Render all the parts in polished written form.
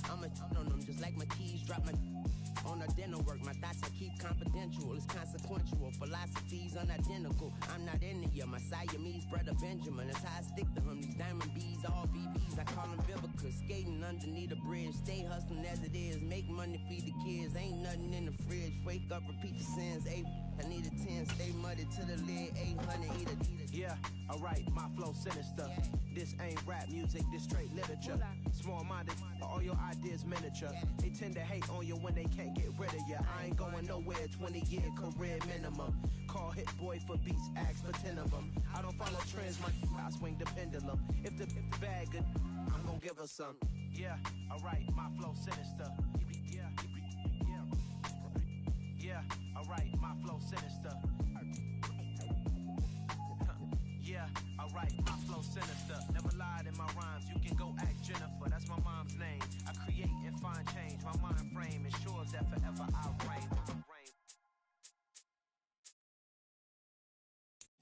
I'm a on them just like my keys drop my on the dinner work. My thoughts I keep confidential. It's consequential. Philosophies unidentical. I'm not in the my Siamese brother Benjamin. That's how I stick to him. These diamond bees, all BBs. I call them Vivica. Skating underneath a bridge. Stay hustling as it is. Make money, feed the kids. Ain't nothing in the fridge. Wake up, repeat the sins. I need a 10. Stay muddy to the lid. 800 eat a. Yeah, alright, my flow sinister. This ain't rap music, this straight literature. Small-minded, all your ideas miniature. They tend to hate on you when they can't get rid of you. I ain't going nowhere, 20-year career minimum. Call Hit Boy for beats, ask for 10 of them. I don't follow trends, I swing the pendulum. If the bag good, I'm gonna give her some. Yeah, alright, my flow sinister. Yeah, alright, my flow sinister. Yeah, alright, my flow sinister. Never lied in my rhymes, you can go ask Jennifer. That's my mom's name. I create and find change. My mind frame ensures that forever I reign.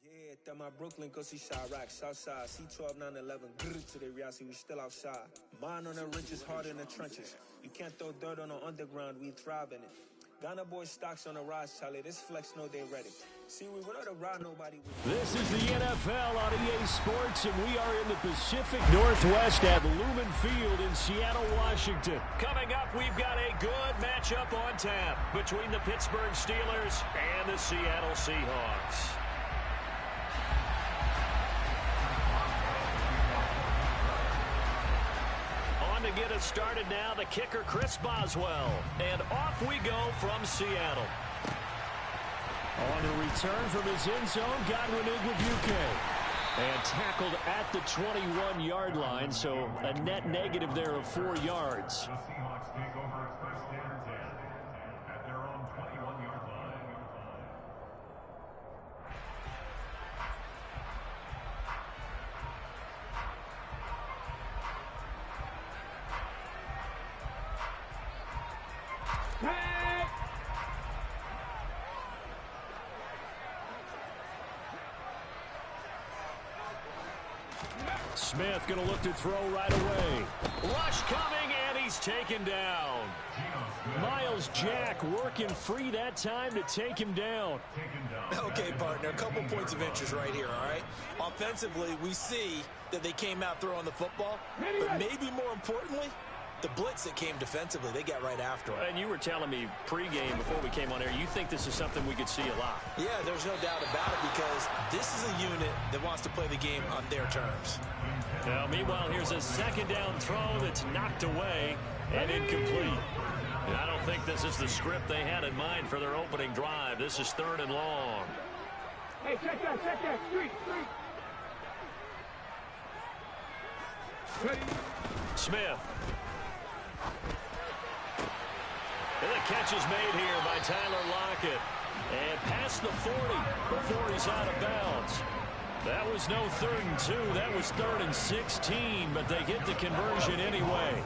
Yeah, that my Brooklyn, go see Chirac, Southside, C12, 911, grrr to the reality, we still outside. Mine on the ridges, hard in the trenches. You can't throw dirt on the underground, we thrive in it. Ghana boys stocks on the rise, Charlie. This flex know they ready. See, we without a ride, nobody. This is the NFL on EA Sports, and we are in the Pacific Northwest at Lumen Field in Seattle, Washington. Coming up, we've got a good matchup on tap between the Pittsburgh Steelers and the Seattle Seahawks. To get us started now, the kicker Chris Boswell, and off we go from Seattle. On the return from his end zone, Godwin Igwebuike, and tackled at the 21-yard line, so a net negative there of 4 yards. The Seahawks take over first and 10 at their own 21-yard line. Smith going to look to throw right away. Rush coming, and he's taken down. Miles Jack working free that time to take him down. Okay, partner, a couple points of interest right here, all right? Offensively, we see that they came out throwing the football, but maybe more importantly, the blitz that came defensively, they got right after him. And you were telling me pregame before we came on air, you think this is something we could see a lot. Yeah, there's no doubt about it because this is a unit that wants to play the game on their terms. Now, meanwhile, here's a second down throw that's knocked away and incomplete. And I don't think this is the script they had in mind for their opening drive. This is 3rd and long. Hey, check that, street. Smith. And the catch is made here by Tyler Lockett. And past the 40 before he's out of bounds. That was no 3rd and 2. That was 3rd and 16, but they get the conversion anyway.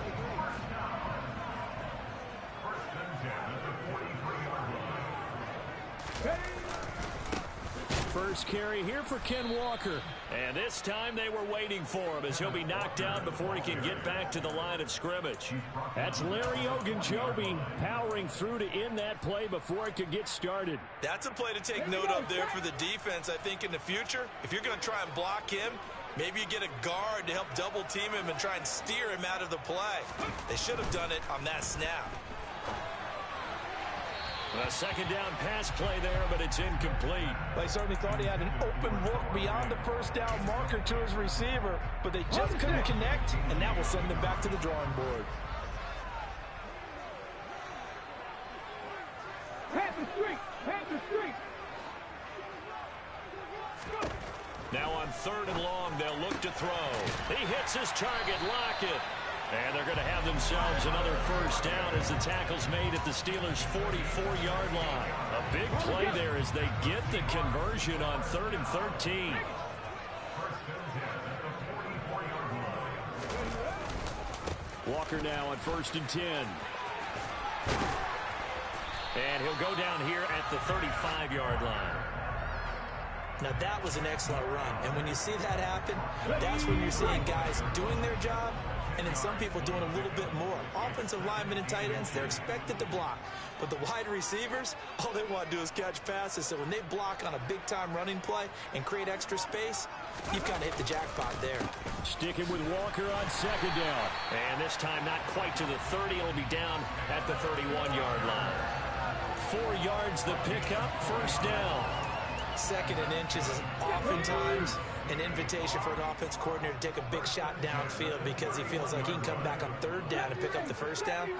First carry here for Ken Walker. And this time they were waiting for him as he'll be knocked down before he can get back to the line of scrimmage. That's Larry Ogunjobi powering through to end that play before it could get started. That's a play to take note of there for the defense, I think, in the future. If you're going to try and block him, maybe you get a guard to help double team him and try and steer him out of the play. They should have done it on that snap. A second down pass play there, but it's incomplete. They certainly thought he had an open look beyond the first down marker to his receiver, but they just couldn't connect, and that will send them back to the drawing board. Panther Street. Now on 3rd and long, they'll look to throw. He hits his target, Lockett. And they're going to have themselves another first down as the tackle's made at the Steelers' 44-yard line. A big play there as they get the conversion on 3rd and 13. Walker now on 1st and 10. And he'll go down here at the 35-yard line. Now, that was an excellent run. And when you see that happen, that's when you're seeing guys doing their job and then some people doing a little bit more. Offensive linemen and tight ends, they're expected to block. But the wide receivers, all they want to do is catch passes. So when they block on a big-time running play and create extra space, you've kind of hit the jackpot there. Sticking with Walker on second down. And this time not quite to the 30. It'll be down at the 31-yard line. 4 yards the pickup, first down. Second and inches is oftentimes an invitation for an offense coordinator to take a big shot downfield because he feels like he can come back on third down and pick up the first down.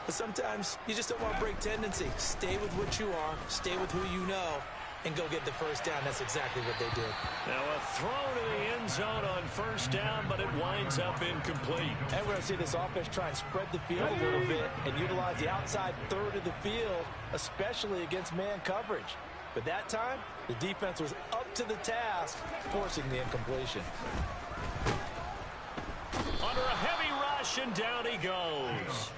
But sometimes you just don't want to break tendency. Stay with what you are, stay with who you know, and go get the first down. That's exactly what they did. Now a throw to the end zone on first down, but it winds up incomplete. And we're going to see this offense try and spread the field a little bit and utilize the outside third of the field, especially against man coverage. But that time, the defense was up to the task, forcing the incompletion. Under a heavy rush, and down he goes.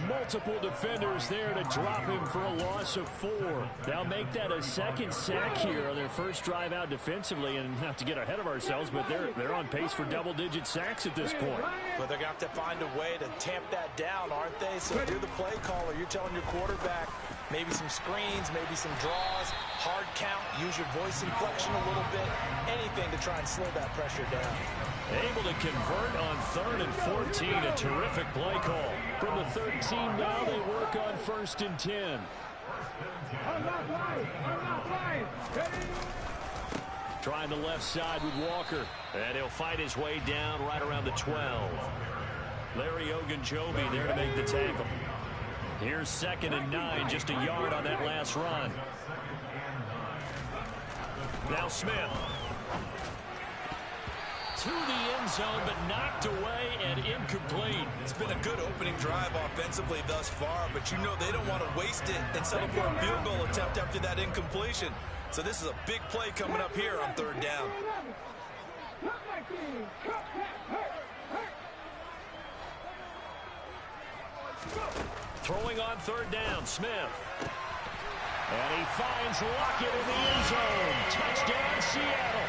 Multiple defenders there to drop him for a loss of 4. They'll make that a second sack here on their first drive out defensively, and not to get ahead of ourselves, but they're on pace for double-digit sacks at this point. But they're going to have to find a way to tamp that down, aren't they? So if you're the play caller, you're telling your quarterback maybe some screens, maybe some draws, hard count, use your voice inflection a little bit, anything to try and slow that pressure down. Able to convert on 3rd and 14, a terrific play call. From the 13 now, they work on 1st and 10. Trying the left side with Walker, and he'll fight his way down right around the 12. Larry Ogunjobi there to make the tackle. Here's 2nd and 9, just a yard on that last run. Now Smith. To the end zone, but knocked away and incomplete. It's been a good opening drive offensively thus far, but you know they don't want to waste it and settle for a field goal attempt after that incompletion. So this is a big play coming up here on 3rd down. Throwing on 3rd down, Smith. And he finds Lockett in the end zone. Touchdown, Seattle.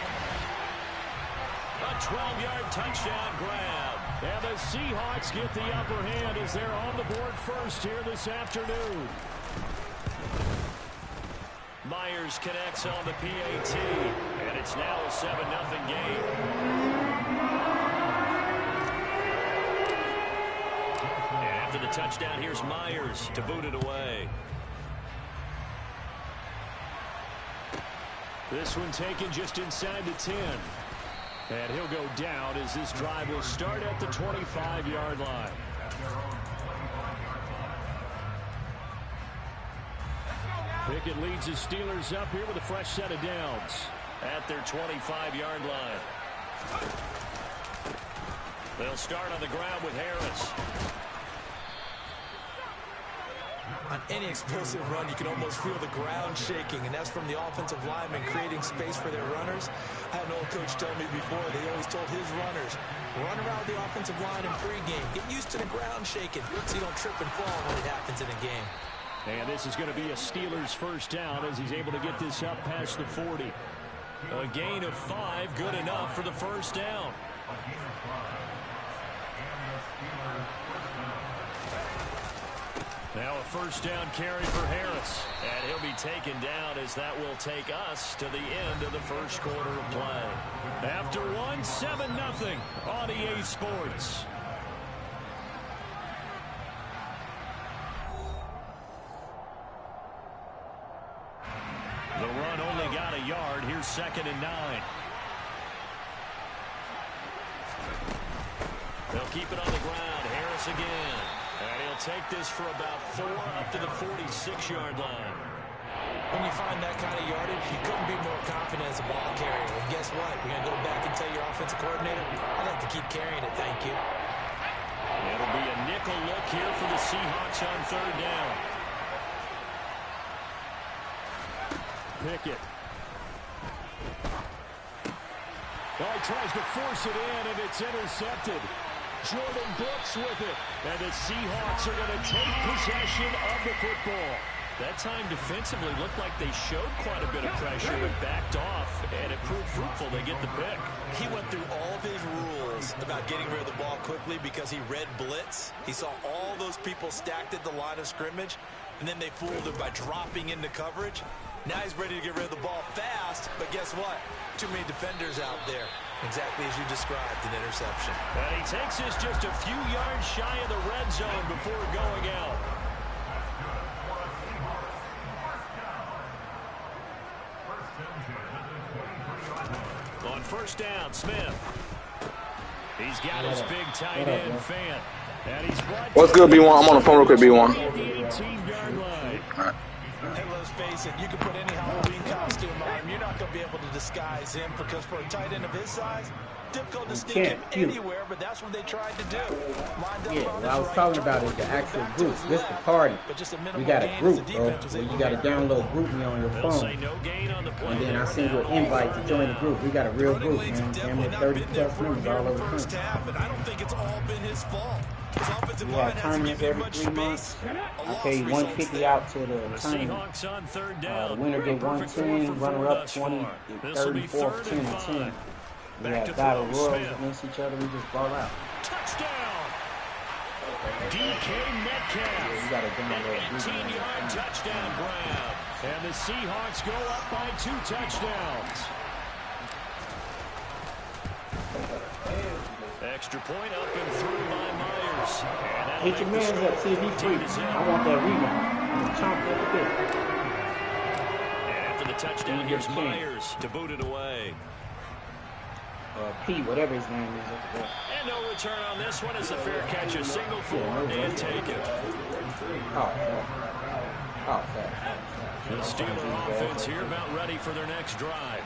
A 12-yard touchdown grab. And the Seahawks get the upper hand as they're on the board first here this afternoon. Myers connects on the PAT, and it's now a 7-0 game. And after the touchdown, here's Myers to boot it away. This one taken just inside the 10. And he'll go down as this drive will start at the 25-yard line. Pickett leads his Steelers up here with a fresh set of downs at their 25-yard line. They'll start on the ground with Harris. On any explosive run, you can almost feel the ground shaking, and that's from the offensive linemen creating space for their runners. I had an old coach tell me before, they always told his runners, run around the offensive line in pregame. Get used to the ground shaking so you don't trip and fall when it happens in a game. And this is going to be a Steelers first down as he's able to get this up past the 40. A gain of 5, good enough for the first down. Now a first down carry for Harris. And he'll be taken down as that will take us to the end of the first quarter of play. After one, 7-0 on EA Sports. The run only got a yard. Here's 2nd and 9. They'll keep it on the ground. Harris again. And he'll take this for about 4 up to the 46-yard line. When you find that kind of yardage, you couldn't be more confident as a ball carrier. And guess what? You're going to go back and tell your offensive coordinator, I'd like to keep carrying it, thank you. It'll be a nickel look here for the Seahawks on 3rd down. Pickett. Oh, he tries to force it in, and it's intercepted. Jordan Brooks with it. And the Seahawks are going to take possession of the football. That time defensively looked like they showed quite a bit of pressure but backed off, and it proved fruitful. They get the pick. He went through all of his rules about getting rid of the ball quickly because he read blitz. He saw all those people stacked at the line of scrimmage, and then they fooled him by dropping into coverage. Now he's ready to get rid of the ball fast, but guess what? Too many defenders out there. Exactly as you described, an interception. And he takes this just a few yards shy of the red zone before going out. On first down, Smith. He's got his big tight end fan. And he's What's good, B1? I'm on the phone real quick, B1. And let's face it, you can put any Halloween costume on him. You're not going to be able to disguise him because for a tight end of his size, difficult to sneak him anywhere, but that's what they tried to do. What I was talking about is the actual group. This the party. We got a group, bro. Where you got to download GroupMe on your phone. And then I send you an invite to join the group. We got a real group, man. Damn near 30 plus members all over the country. I don't think it's all been his fault. We have tournaments every 3 months. I pay $150 out to the tournament. The winner get 110, runner up 20, 34, 10 and 10. We have battle royals against each other. We just ball out. Touchdown! DK Metcalf. You got to download 18-yard touchdown grab. And the Seahawks go up by 2 touchdowns. Extra point up and through by Myers. Hit your man's up, see if he's free. I want that rebound. Chomp that bit. And after the touchdown, here's Myers to boot it away. P, whatever his name is. And no return on this one as the fair catch a single for and take it. The Steeler offense here about ready for their next drive.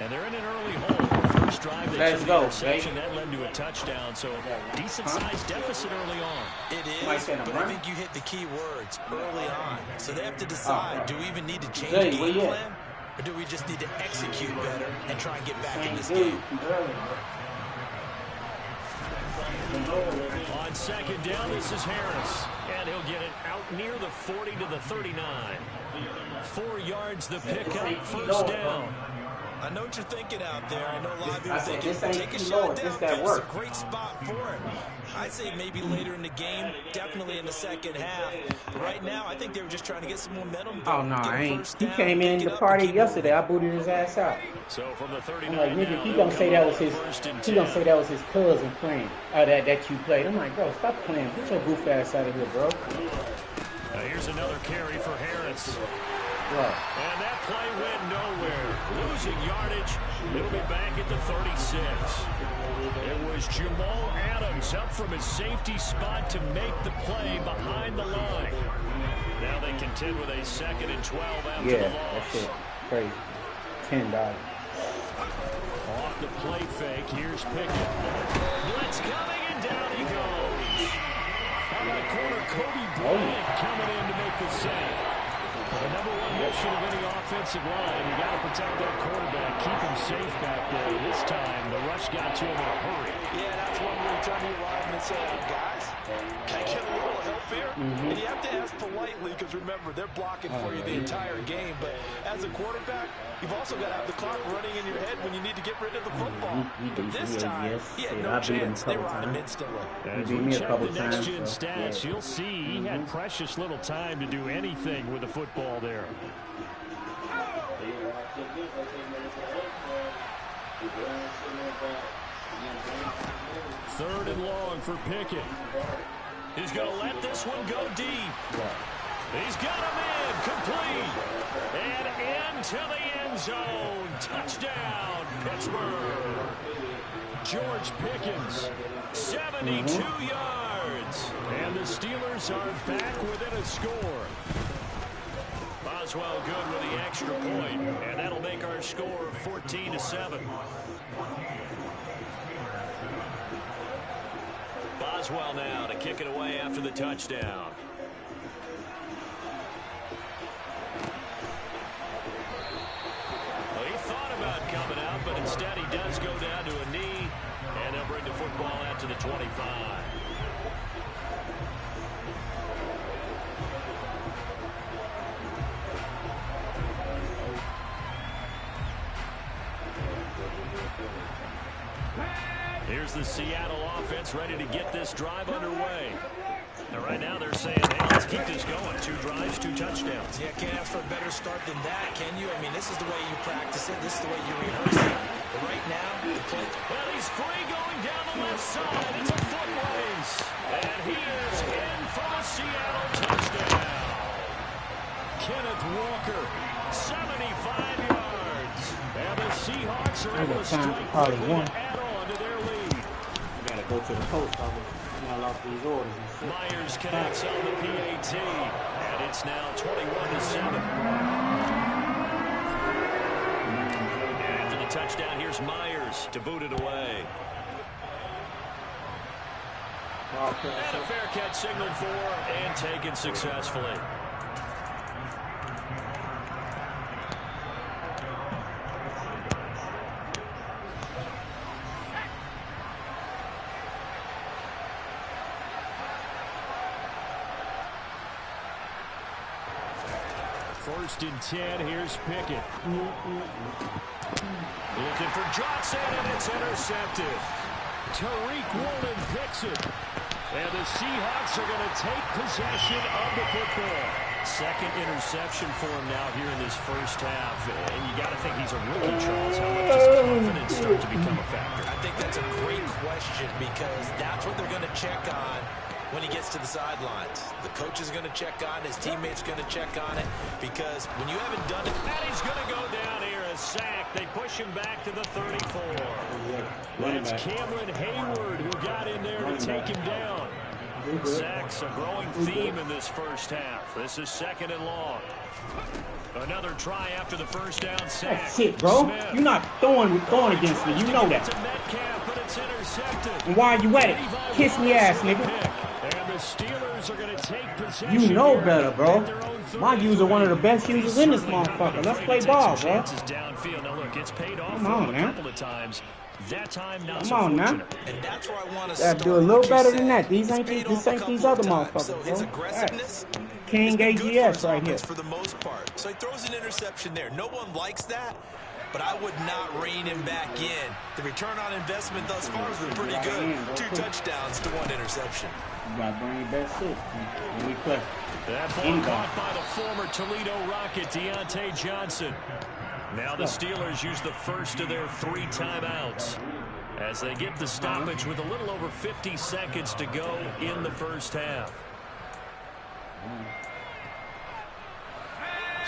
And they're in an early hole. First drive, they took the interception. That led to a touchdown, so decent-sized deficit early on. It is, but I think you hit the key words early on. So they have to decide, do we even need to change the game plan? Or do we just need to execute better and try and get back in this game? On second down, this is Harris. And he'll get it out near the 40 to the 39. 4 yards the pickup, first down. I know what you're thinking out there. I know a lot of people thinking, take a shot downfield. It's a great spot for it. I'd say maybe later in the game, definitely in the second half. But right now, I think they were just trying to get some momentum. Oh, no, I ain't. He came in the party yesterday. I booted his ass out. So from the 39 I'm like, nigga, he gonna say that was his cousin playing. That you played. I'm like, bro, stop playing. Get your goof ass out of here, bro. Here's another carry for Harris. What? And that play went nowhere. Losing yardage. It'll be back at the 36. It was Jamal Adams up from his safety spot to make the play behind the line. Now they contend with a 2nd and 12 after the loss. That's it. Crazy. $10. Off the play fake. Here's Pickett. Blitz coming, and down he goes. On the corner, Kobe Bryant coming in to make the save. The number 1 mission of any offensive line, you got to protect that quarterback, keep him safe back there. This time, the rush got to him in a hurry. Yeah, that's one where you turn to your lineman and say, guys, can I get a little help here? And you have to ask politely because, remember, they're blocking for you the entire game. But as a quarterback, you've also got to have the clock running in your head when you need to get rid of the football. But this time, he had no chance. They were on him instantly. As we check the next-gen stats, you'll see he had precious little time to do anything with the football there. Third and long for Pickett. He's going to let this one go deep. He's got him in, complete. And into the end zone. Touchdown, Pittsburgh. George Pickens, 72 yards. And the Steelers are back within a score. Boswell good with the extra point, and that'll make our score 14-7. Boswell now to kick it away after the touchdown. Well, he thought about coming out, but instead he does go down to a knee, and they'll bring the football out to the 25. the Seattle offense ready to get this drive underway. And right now they're saying, hey, let's keep this going. 2 drives, 2 touchdowns. Yeah, can't ask for a better start than that, can you? I mean, this is the way you practice it. This is the way you rehearse it. But right now, the play... Well, he's free going down the left side. It's a foot race. And he is in for the Seattle touchdown. Kenneth Walker, 75 yards. And the Seahawks are able to strike quickly to add on to their lead. You got to go to the post office. I lost these orders. Myers connects on the PAT, and it's now 21-7. And after the touchdown, here's Myers to boot it away. And a fair catch signaled for and taken successfully. First and 10, here's Pickett. Looking for Johnson, and it's intercepted. Tariq Woolen picks it. And the Seahawks are going to take possession of the football. Second interception for him now here in this first half. And you got to think he's a rookie, Charles. How much does confidence start to become a factor? I think that's a great question because that's what they're going to check on when he gets to the sidelines. The coach is going to check on it. His teammates going to check on it because when you haven't done it... And he's going to go down here, a sack. They push him back to the 34. That's Cameron Hayward who got in there to take him down. Sacks a growing theme in this first half. This is 2nd and long. Another try after the first down sack. That's it, bro. Smith. You're not going against me. You know that. Metcalf, but it's intercepted. And why are you at it? Kiss me ass, nigga. And the Steelers are going to take possession. You know better, bro. My user one of the best users in this motherfucker. Let's play ball, bro. Downfield. Now look, it's paid off Come on, a man. couple of times. That time not Come so on, now. And that's where I want to Gotta do a little better than that. This ain't these other motherfuckers, so his aggressiveness, King AGS right here. for the most part. So he throws an interception there. No one likes that, but I would not rein him back in. The return on investment thus far has been pretty good. 2 touchdowns to 1 interception. You gotta bring your best shit when we play. That ball caught by the former Toledo Rocket, Deontay Johnson. Now the Steelers use the first of their 3 timeouts as they get the stoppage with a little over 50 seconds to go in the first half.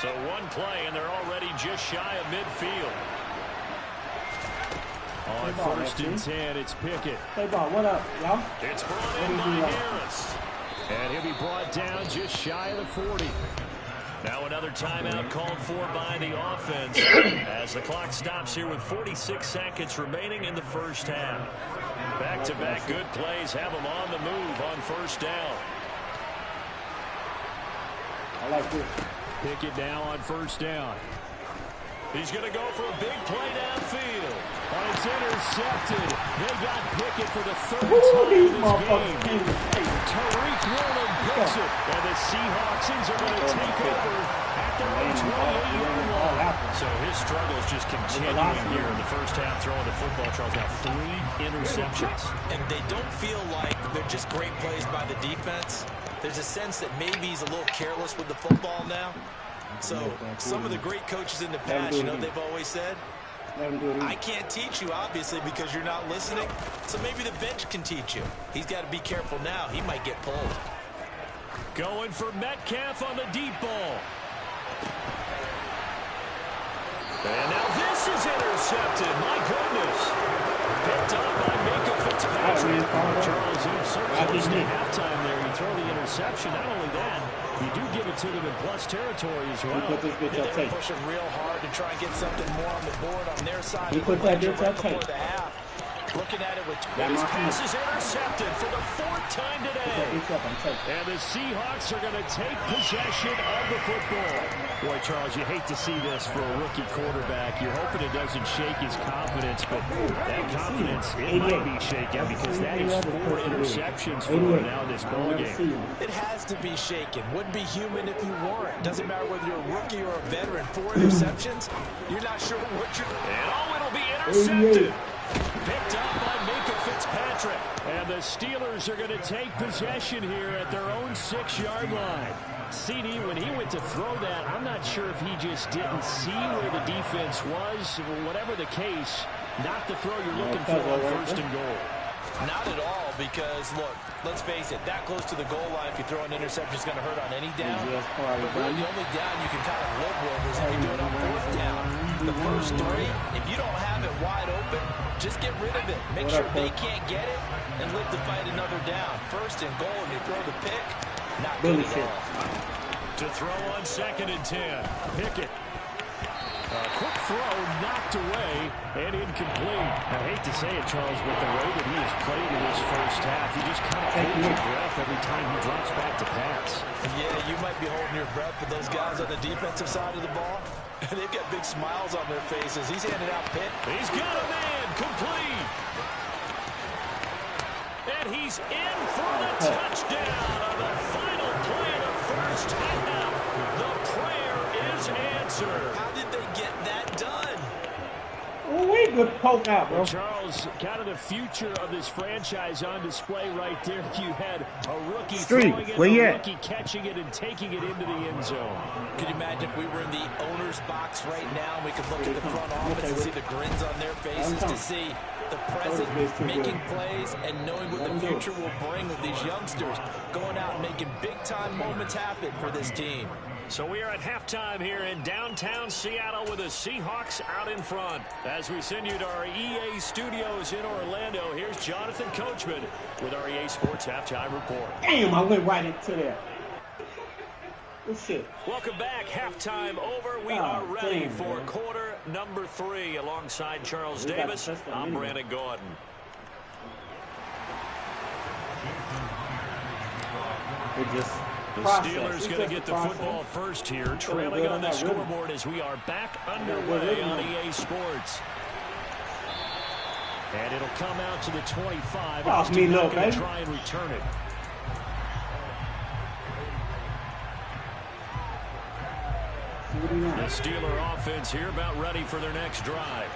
So 1 play, and they're already just shy of midfield. On first and 10, it's Pickett. Hey, ball, what up, y'all? It's brought in by Harris. And he'll be brought down just shy of the 40. Now another timeout called for by the offense as the clock stops here with 46 seconds remaining in the first half. Back-to-back good plays have them on the move on first down. I like this. Pickett now on first down. He's going to go for a big play downfield. And it's intercepted. They got Pickett for the 3rd time in this game. Tariq Woolen picks it. And the Seahawks are going to take over at their own 28-yard line. So his struggles just continuing here in the first half throwing the football. Charles, now 3 interceptions. And they don't feel like they're just great plays by the defense. There's a sense that maybe he's a little careless with the football now. So some of the great coaches in the past, you know, they've always said, I can't teach you, obviously, because you're not listening. So maybe the bench can teach you. He's got to be careful now. He might get pulled. Going for Metcalf on the deep ball. And now this is intercepted. My goodness. Picked up by Minka Fitzpatrick. Charles, you've certainly close to halftime there. You throw the interception. Not only that, you do give it to them in plus territory as well. They're pushing real hard to try and get something more on the board on their side. He put that bitch up before the half. Looking at it with his pass is intercepted for the 4th time today. And the Seahawks are going to take possession of the football. Boy, Charles, you hate to see this for a rookie quarterback. You're hoping it doesn't shake his confidence, but that confidence, it might be shaken because that is 4 interceptions for him now in this ballgame. It has to be shaken. Wouldn't be human if you weren't. Doesn't matter whether you're a rookie or a veteran. 4 interceptions, you're not sure what you're... And it'll be intercepted. Picked up by Minka Fitzpatrick. Fitzpatrick. And the Steelers are going to take possession here at their own 6-yard line. CD, when he went to throw that, I'm not sure if he just didn't see where the defense was. Whatever the case, not the throw you're looking for on first and goal. Not at all, because, look, let's face it, that close to the goal line, if you throw an interception, is going to hurt on any down. But really, the only down you can kind of live with is if you do it on fourth down. The first 3, if you don't have it wide open, just get rid of it. Make sure they can't get it and live to fight another down. First and goal, and you throw the pick, not good at all. To throw on 2nd and 10. Pickett. A quick throw knocked away and incomplete. I hate to say it, Charles, but the way that he has played in this first half, he just kind of holds your breath every time he drops back to pass. Yeah, you might be holding your breath, but those guys on the defensive side of the ball, they've got big smiles on their faces. He's handing out Pitt. He's got a man complete. And he's in for the touchdown on the final play of the first half. The prayer is answered. How did they get that done? We good poke out, bro. Well, Charles, kind of the future of this franchise on display right there. You had a rookie throwing it, a rookie catching it, and taking it into the end zone. Could you imagine if we were in the owner's box right now, we could look at the front office and see the grins on their faces, to see the present making plays and knowing what the future will bring with these youngsters going out and making big-time moments happen for this team. So we are at halftime here in downtown Seattle with the Seahawks out in front. As we send you to our EA studios in Orlando, here's Jonathan Coachman with our EA Sports Halftime Report. Damn, I went right into there. Good shit. Welcome back. Halftime over. We are ready for quarter number 3 alongside Charles Davis. I'm Brandon Gordon. The Steelers going to get the football first here, trailing on the scoreboard as we are back underway on EA Sports. And it'll come out to the 25. Off me, look, going to try and return it. The Steeler offense here about ready for their next drive.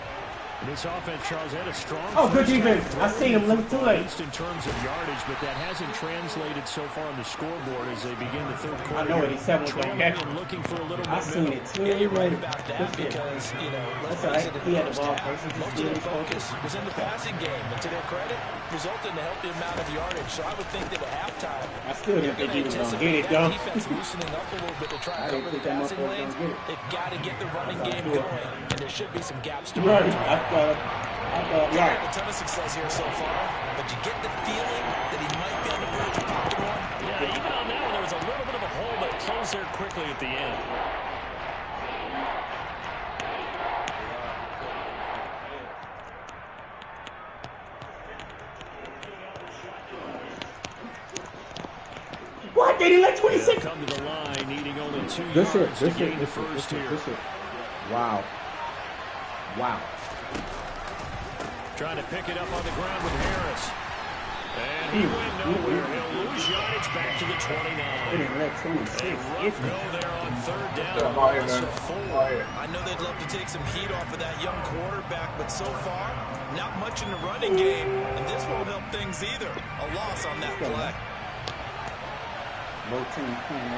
This offense, Charles, had a strong good defense. I see him too late. In terms of yardage, but that hasn't translated so far on the scoreboard as they begin the third quarter. I know it. He's 7 and looking for a little more. I seen it too. Yeah, you're right about that because, you know, let's face it, he had the ball most of their focus was in the passing game, and to their credit, resulted in a healthy amount of yardage. So I would think that at halftime, I still didn't think he was going to get it, though. Defense loosening up a little bit to try and cover the passing lanes. They've got to get the running game going, and there should be some gaps to run. They had a ton of success here so far, but you get the feeling that he might be on the verge of popping one. Yeah, even on that one, there was a little bit of a hole that closed there quickly at the end. What? They didn't let 26? Come to the line, needing only 2 yards to gain the first here. Wow. Trying to pick it up on the ground with Harris. And he went nowhere. He'll lose yardage back to the 29. A rough go there on third down. I know they'd love to take some heat off of that young quarterback, but so far, not much in the running game, and this won't help things either. A loss on that play. Low team playing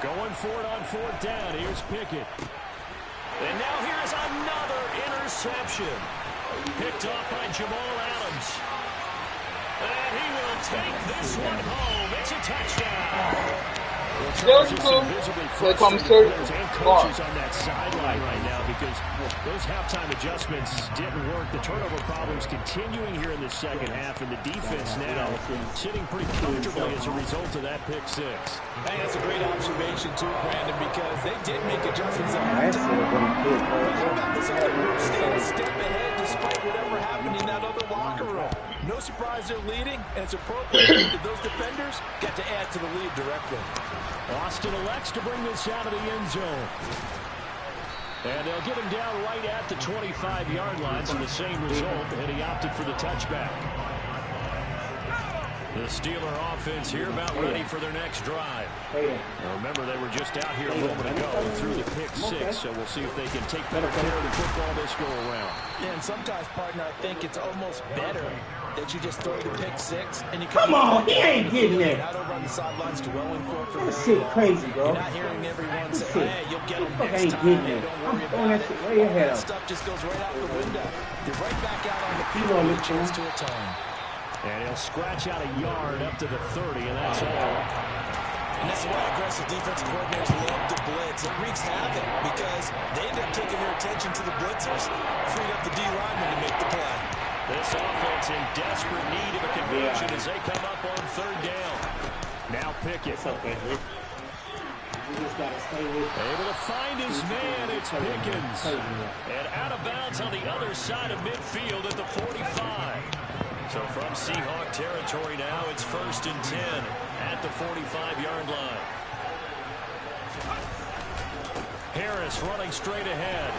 Going for it on fourth down. Here's Pickett. And now here's another interception. Picked off by Jamal Adams. And he will take this one home. It's a touchdown. Here comes third. Coaches on that sideline right now because those halftime adjustments didn't work. The turnover problems continuing here in the second half, and the defense now sitting pretty comfortably as a result of that pick six. I think that's a great observation too, Brandon, because they did make adjustments on that time. How about this other group staying a step ahead despite whatever happened in that other locker room? No surprise they're leading, and it's appropriate that those defenders got to add to the lead directly. Austin elects to bring this out of the end zone. And they'll get him down right at the 25-yard line for the same result, and he opted for the touchback. The Steeler offense here about ready for their next drive. Now remember, they were just out here a moment ago through the pick six, so we'll see if they can take better care of the football this go around. Yeah, and sometimes, partner, I think it's almost better that you just throw the pick six and you come on, he ain't getting it. Not over on the sidelines dwelling for that shit crazy, bro. You're not hearing everyone say, hey, you'll get them next time. Hey, don't worry about it. Way ahead. That stuff just goes right out the window. You're right back out on the field with a chance to atone. And he'll scratch out a yard up to the 30, and that's all. And this is why aggressive defensive coordinators love to blitz. It wreaks havoc because they end up taking their attention to the blitzers, freed up the D lineman to make the play. This offense in desperate need of a conversion as they come up on third down. Now Pickett. Able to find his man. It's Pickens. And out of bounds on the other side of midfield at the 45. So from Seahawk territory now, it's 1st and 10 at the 45-yard line. Harris running straight ahead.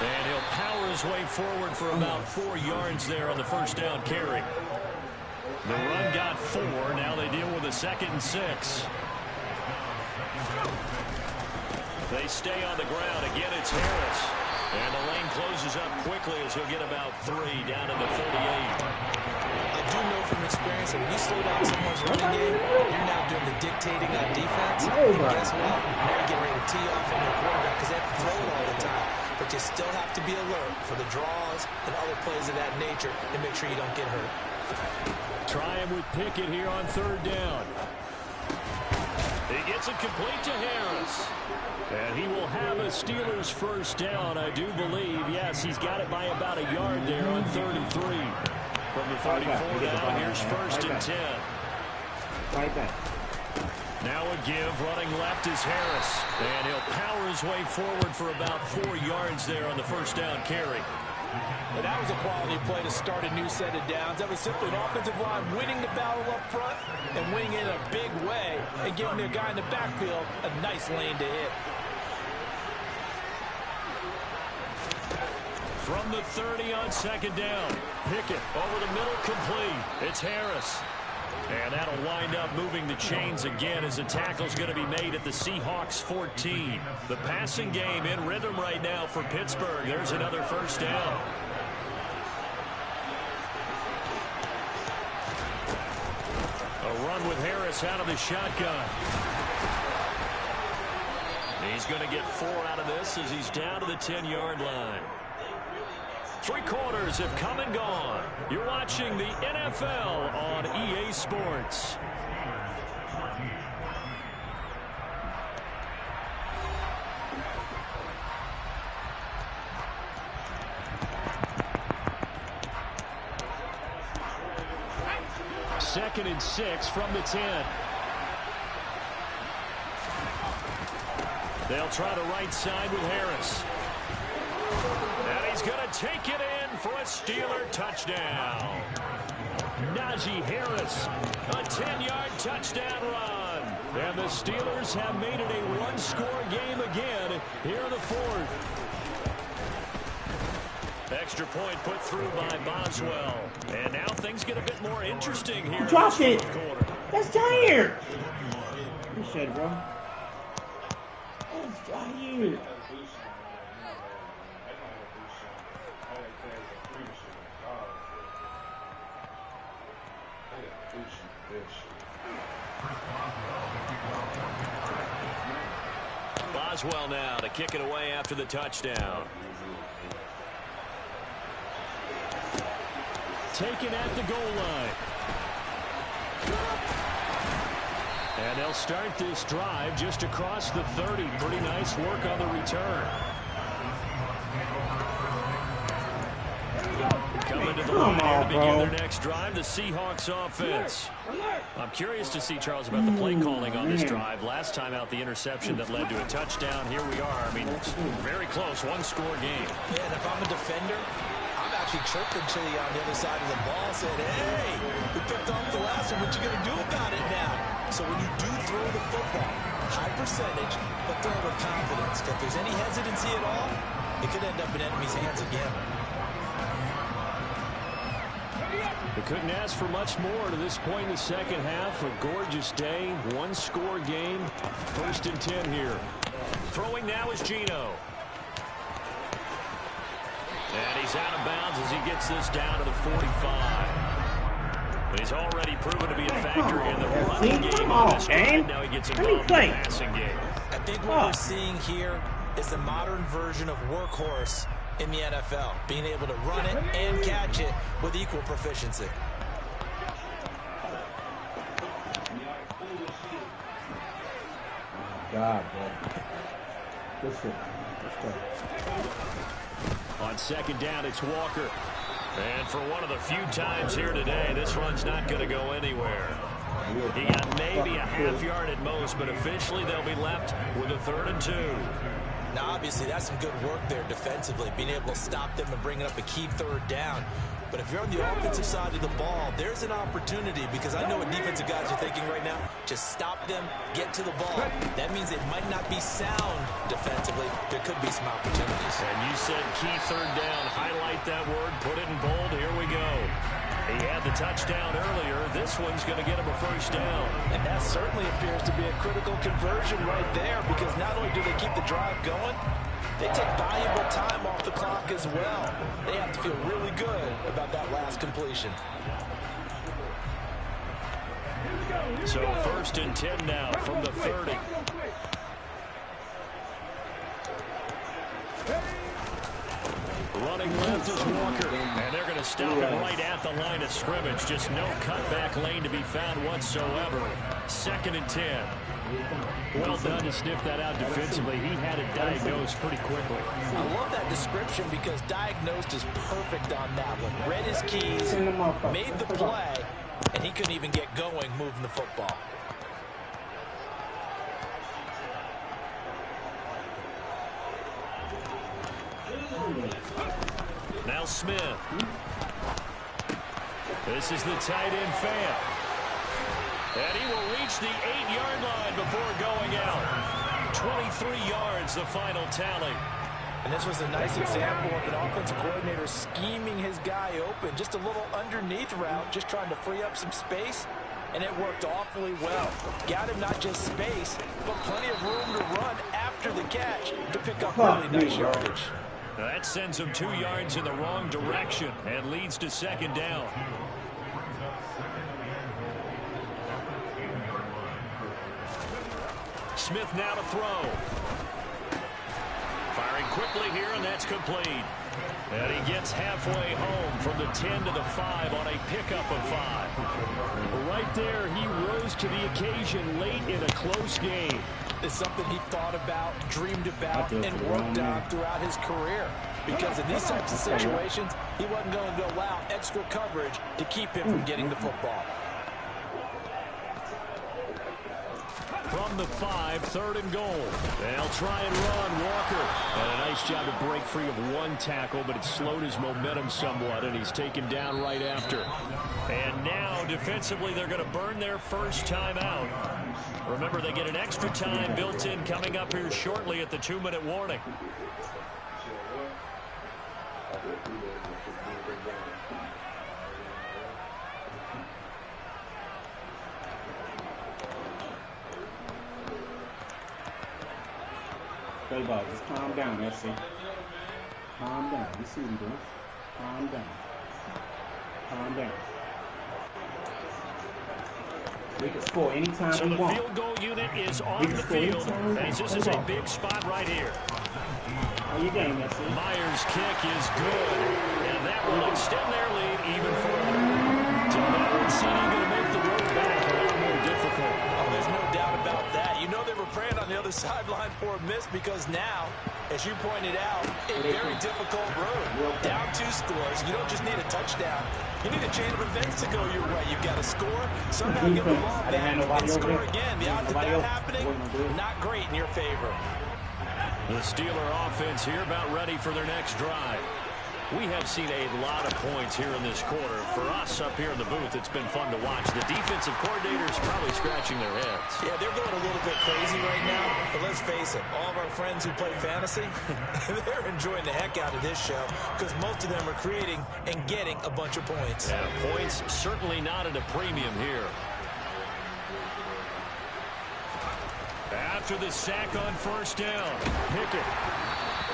And he'll power his way forward for about 4 yards there on the first down carry. The run got 4. Now they deal with a 2nd and 6. They stay on the ground. Again, it's Harris. And the lane closes up quickly as he'll get about 3 down to the 38. I do know from experience that when you slow down someone's running game, you're now doing the dictating on defense. And guess what? Now you're getting ready to tee off on your quarterback because they have to throw it all the time. But you still have to be alert for the draws and other plays of that nature to make sure you don't get hurt. Try him with Pickett here on third down. He gets it complete to Harris. And he will have a Steelers first down, I do believe. Yes, he's got it by about a yard there on 33. From the 34 down, here's 1st and 10. Right back. Now a give, running left is Harris. And he'll power his way forward for about 4 yards there on the first down carry. And that was a quality play to start a new set of downs. That was simply an offensive line winning the battle up front and winning it in a big way and giving their guy in the backfield a nice lane to hit. From the 30 on 2nd down. Pickett over the middle, complete. It's Harris. And that'll wind up moving the chains again as the tackle's going to be made at the Seahawks 14. The passing game in rhythm right now for Pittsburgh. There's another first down. A run with Harris out of the shotgun. He's going to get 4 out of this as he's down to the 10-yard line. 3 quarters have come and gone. You're watching the NFL on EA Sports. Second and 6 from the 10. They'll try the right side with Harris. And he's going to take it in for a Steeler touchdown. Najee Harris, a 10-yard touchdown run. And the Steelers have made it a one-score game again here in the 4th. Extra point put through by Boswell. And now things get a bit more interesting here. Drop it. That's tired. Appreciate it, bro. That's tired. Boswell now to kick it away after the touchdown. Taken at the goal line. And they'll start this drive just across the 30. Pretty nice work on the return. Coming to the line to begin their next drive, the Seahawks offense. I'm curious to see, Charles, about the play calling on this drive. Last time out, the interception that led to a touchdown. Here we are. I mean, it's very close, one-score game. Yeah, and if I'm a defender, I'm actually chirping to you on the other side of the ball, saying, hey, we picked off the last one. What you going to do about it now? So when you do throw the football, high percentage, but throw it with confidence. If there's any hesitancy at all, it could end up in enemy's hands again. They couldn't ask for much more to this point in the second half. A gorgeous day, one-score game. 1st and 10 here. Throwing now is Geno. And he's out of bounds as he gets this down to the 45. He's already proven to be a factor in the running game on this drive. Now he gets involved in the passing game. I think what we're seeing here is the modern version of workhorse in the NFL, being able to run it and catch it with equal proficiency. God, bro. Good shit. Let's go. On 2nd down, it's Walker. And for one of the few times here today, this run's not going to go anywhere. He got maybe a half yard at most, but officially they'll be left with a 3rd and 2. Now, obviously, that's some good work there defensively, being able to stop them and bringing up a key 3rd down. But if you're on the offensive side of the ball, there's an opportunity, because I know what defensive guys are thinking right now. Just stop them, get to the ball. That means it might not be sound defensively. There could be some opportunities. And you said key 3rd down. Highlight that word. Put it in bold. Here we go. He had the touchdown earlier. This one's going to get him a 1st down. And that certainly appears to be a critical conversion right there, because not only do they keep the drive going, they take valuable time off the clock as well. They have to feel really good about that last completion. So 1st and 10 now from the 30. Running left is Walker, and they're going to stop him right at the line of scrimmage. Just no cutback lane to be found whatsoever. 2nd and 10. Well done to sniff that out defensively. He had it diagnosed pretty quickly. I love that description, because diagnosed is perfect on that one. Read his keys, made the play, and he couldn't even get going moving the football. Now Smith. This is the tight end fan. And he will reach the 8-yard line before going out. 23 yards, the final tally. And this was a nice example of an offensive coordinator scheming his guy open. Just a little underneath route, just trying to free up some space. And it worked awfully well. Got him not just space, but plenty of room to run after the catch to pick up really nice yardage. That sends him 2 yards in the wrong direction and leads to 2nd down. Smith now to throw. Firing quickly here, and that's complete. And he gets halfway home from the 10 to the 5 on a pickup of 5. Right there, he rose to the occasion late in a close game. It's something he thought about, dreamed about, and worked on throughout his career. Because in these types of situations, he wasn't going to allow extra coverage to keep him from getting the football. From the 5, 3rd and goal. They'll try and run. Walker. And a nice job to break free of one tackle, but it slowed his momentum somewhat, and he's taken down right after. And now, defensively, they're going to burn their first time out. Remember, they get an extra time built in coming up here shortly at the 2-minute warning. Play ball. Just calm down, FC. Calm down. You see what I'm doing. Calm down. Calm down. We can score anytime we want. So the field goal unit is on the field, as this is a big spot right here. How you game, FC? Myers' kick is good, and that will extend their lead even further. So now it's going to make the road back a lot more difficult. Oh, there's no doubt about that. You know they were praying on the other sideline for a miss, because now, as you pointed out, a very difficult road. Down 2 scores. You don't just need a touchdown. You need a chain of events to go your way. You've got to score, somehow get the ball back, and score again. The odds of that happening, not great in your favor. The Steeler offense here about ready for their next drive. We have seen a lot of points here in this quarter. For us up here in the booth, it's been fun to watch. The defensive coordinators probably scratching their heads. Yeah, they're going a little bit crazy right now. But let's face it, all of our friends who play fantasy, they're enjoying the heck out of this show because most of them are creating and getting a bunch of points. Yeah, points certainly not at a premium here. After the sack on first down, Pickett.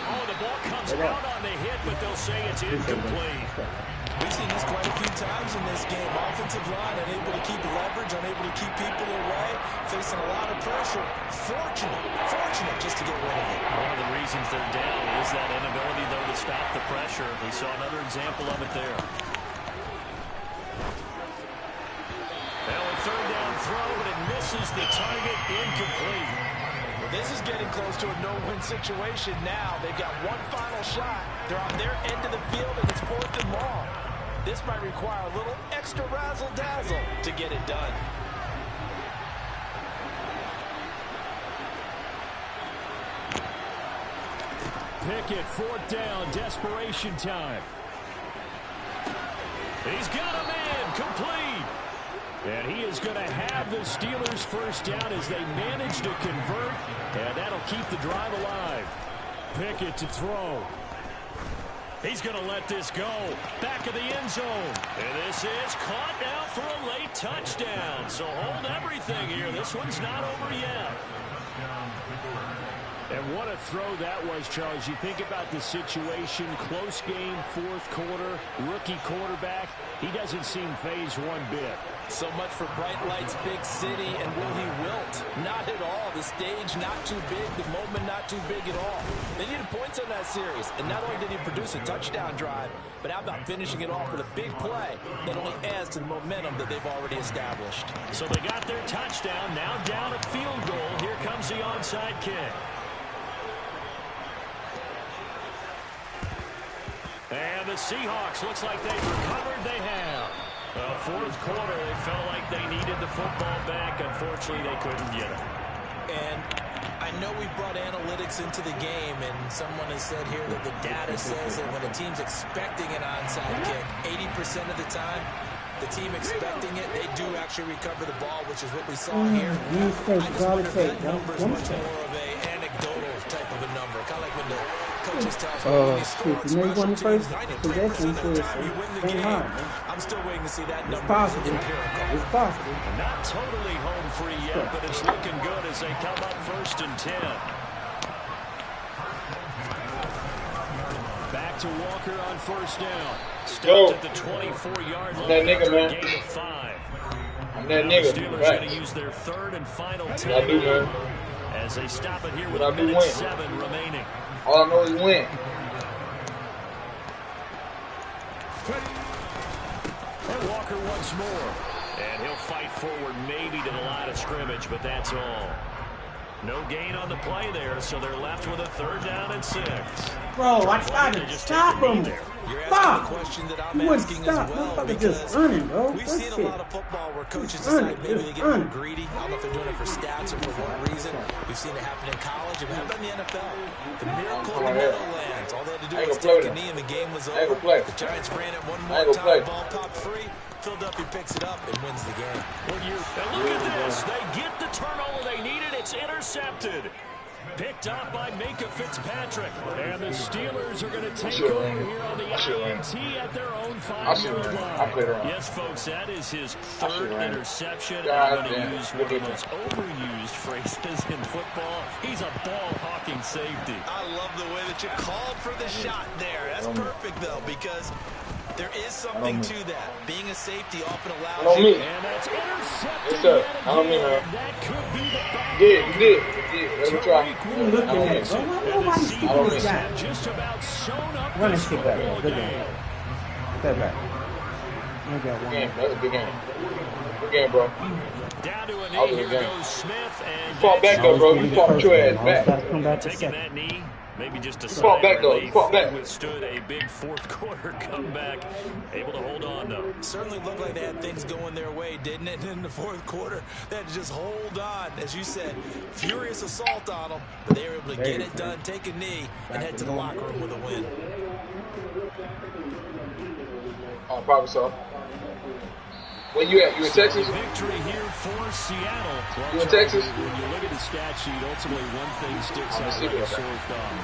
Oh, the ball comes out on the hit, but they'll say it's incomplete. We've seen this quite a few times in this game. Offensive line unable to keep leverage, unable to keep people away, facing a lot of pressure. Fortunate just to get rid of it. One of the reasons they're down is that inability, though, to stop the pressure. We saw another example of it there. Now a third down throw, but it misses the target, incomplete. This is getting close to a no-win situation now. They've got one final shot. They're on their end of the field, and it's 4th and long. This might require a little extra razzle-dazzle to get it done. Pickett, 4th down, desperation time. He's got a man, complete. And he is going to have the Steelers first down as they manage to convert, and that'll keep the drive alive. Pickett to throw. He's going to let this go. Back of the end zone. And this is caught now for a late touchdown. So hold everything here. This one's not over yet. And what a throw that was, Charles. You think about the situation, close game, 4th quarter, rookie quarterback. He doesn't seem phased one bit. So much for bright lights, big city, and will he wilt? Not at all. The stage not too big, the moment not too big at all. They needed points on that series, and not only did he produce a touchdown drive, but how about finishing it off with a big play that only adds to the momentum that they've already established. So they got their touchdown, now down a field goal. Here comes the onside kick. And the Seahawks, looks like they've recovered. They have. 4th quarter, they felt like they needed the football back. Unfortunately, they couldn't get it. And I know we brought analytics into the game, and someone has said here that the data says that when a team's expecting an onside kick, 80% of the time, the team expecting it, they do actually recover the ball, which is what we saw here. I just wonder if that number is much more of an anecdotal type of a number, kind of like when the coaches tell us when you score special teams, 93% of the time you win the game. I'm still waiting to see that number. It's possible. Not totally home free yet, but it's looking good as they come up 1st and 10. Back to Walker on 1st down. Stopped at the 24-yard line. That nigga, man. Gain of 5. I'm that Now nigga. The Steelers Right. going to use their 3rd and final I do, man. time as they stop it here with I a do minute win. 7 remaining. All I know is win. And Walker once more. And he'll fight forward maybe to the line of scrimmage, but that's all. No gain on the play there, so they're left with a 3rd down and 6. Bro, I tried to stop him. You're asking a question that I'm asking as well, because we've seen a lot of football where coaches decide maybe they get a little greedy. I don't know if they're doing it for stats or for what reason. We've seen it happen in college. It happened in the NFL. The miracle in the Meadowlands. All they had to do was take a knee and the game was over. The Giants ran it one more time. Ball popped free. Philadelphia picks it up and wins the game. And look at this. They get the turnover they needed. It's intercepted. Picked up by Minka Fitzpatrick. And the Steelers are going to take over here on the INT at their own 5-yard line. Yes, folks, that is his 3rd interception. And I'm going to use one of the most overused phrases in football. He's a ball-hawking safety. I love the way that you called for the shot there. That's perfect, though, because there is something to that. Being a safety often allows you. And that's intercepted. Yes, sir. I don't mean that. That could be the back. You did. Let me try. I don't mean that. Just about sewn up Run this and kick back. football Good game. game. Step back. I got one. Game. That's a good game. Good game, bro. Down to a knee. Here goes Smith. And you fought back, though, bro. You fought your ass back. Taking that knee. Maybe just a fought back, though. You fought back. Withstood a big 4th quarter comeback. Able to hold on, though. Certainly looked like they had things going their way, didn't it? In the 4th quarter, they had to just hold on. As you said, furious assault on them, but they were able to get it done, take a knee, and head to the locker room with a win. Oh, probably so. Where you at? You in Texas? Victory here for Seattle. Well, you in Texas? When you look at the stat sheet, ultimately one thing sticks out like a sore thumb.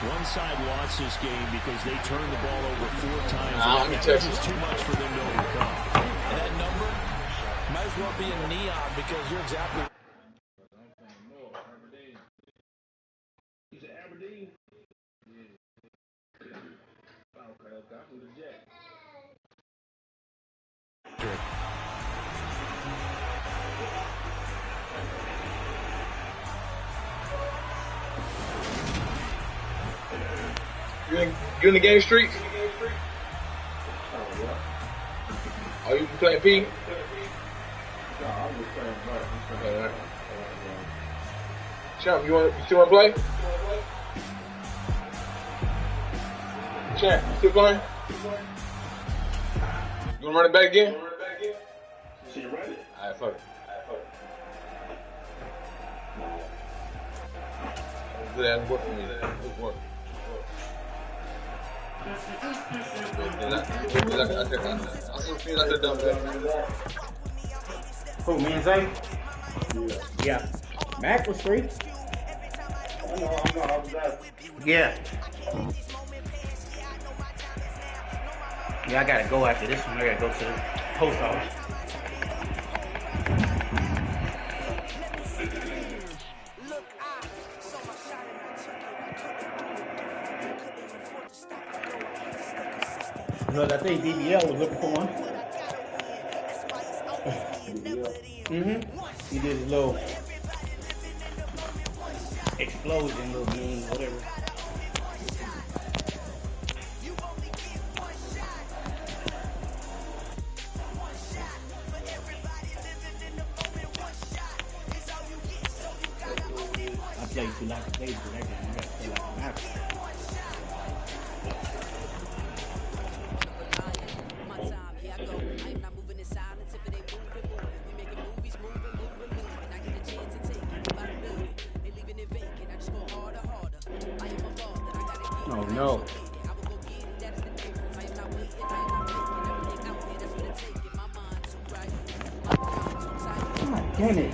One side lost this game because they turned the ball over 4 times. I'm in Texas. It's too much for them to overcome. And that number might as well be in neon because you're exactly. You in the game streak? Are you playing P? Champ, you still want to play? Champ, you still playing? You want to run it back again? Alright, fuck it. Good ass work for me. Good work. Who, me and Zay? Yeah. Mack was free. Yeah. Yeah, I gotta go after this one. I gotta go to the post office. Because I think DBL was looking for one. He did his little explosion, little game, whatever. I played too like a baby for that game. I gotta play like a master. Oh no. God damn it.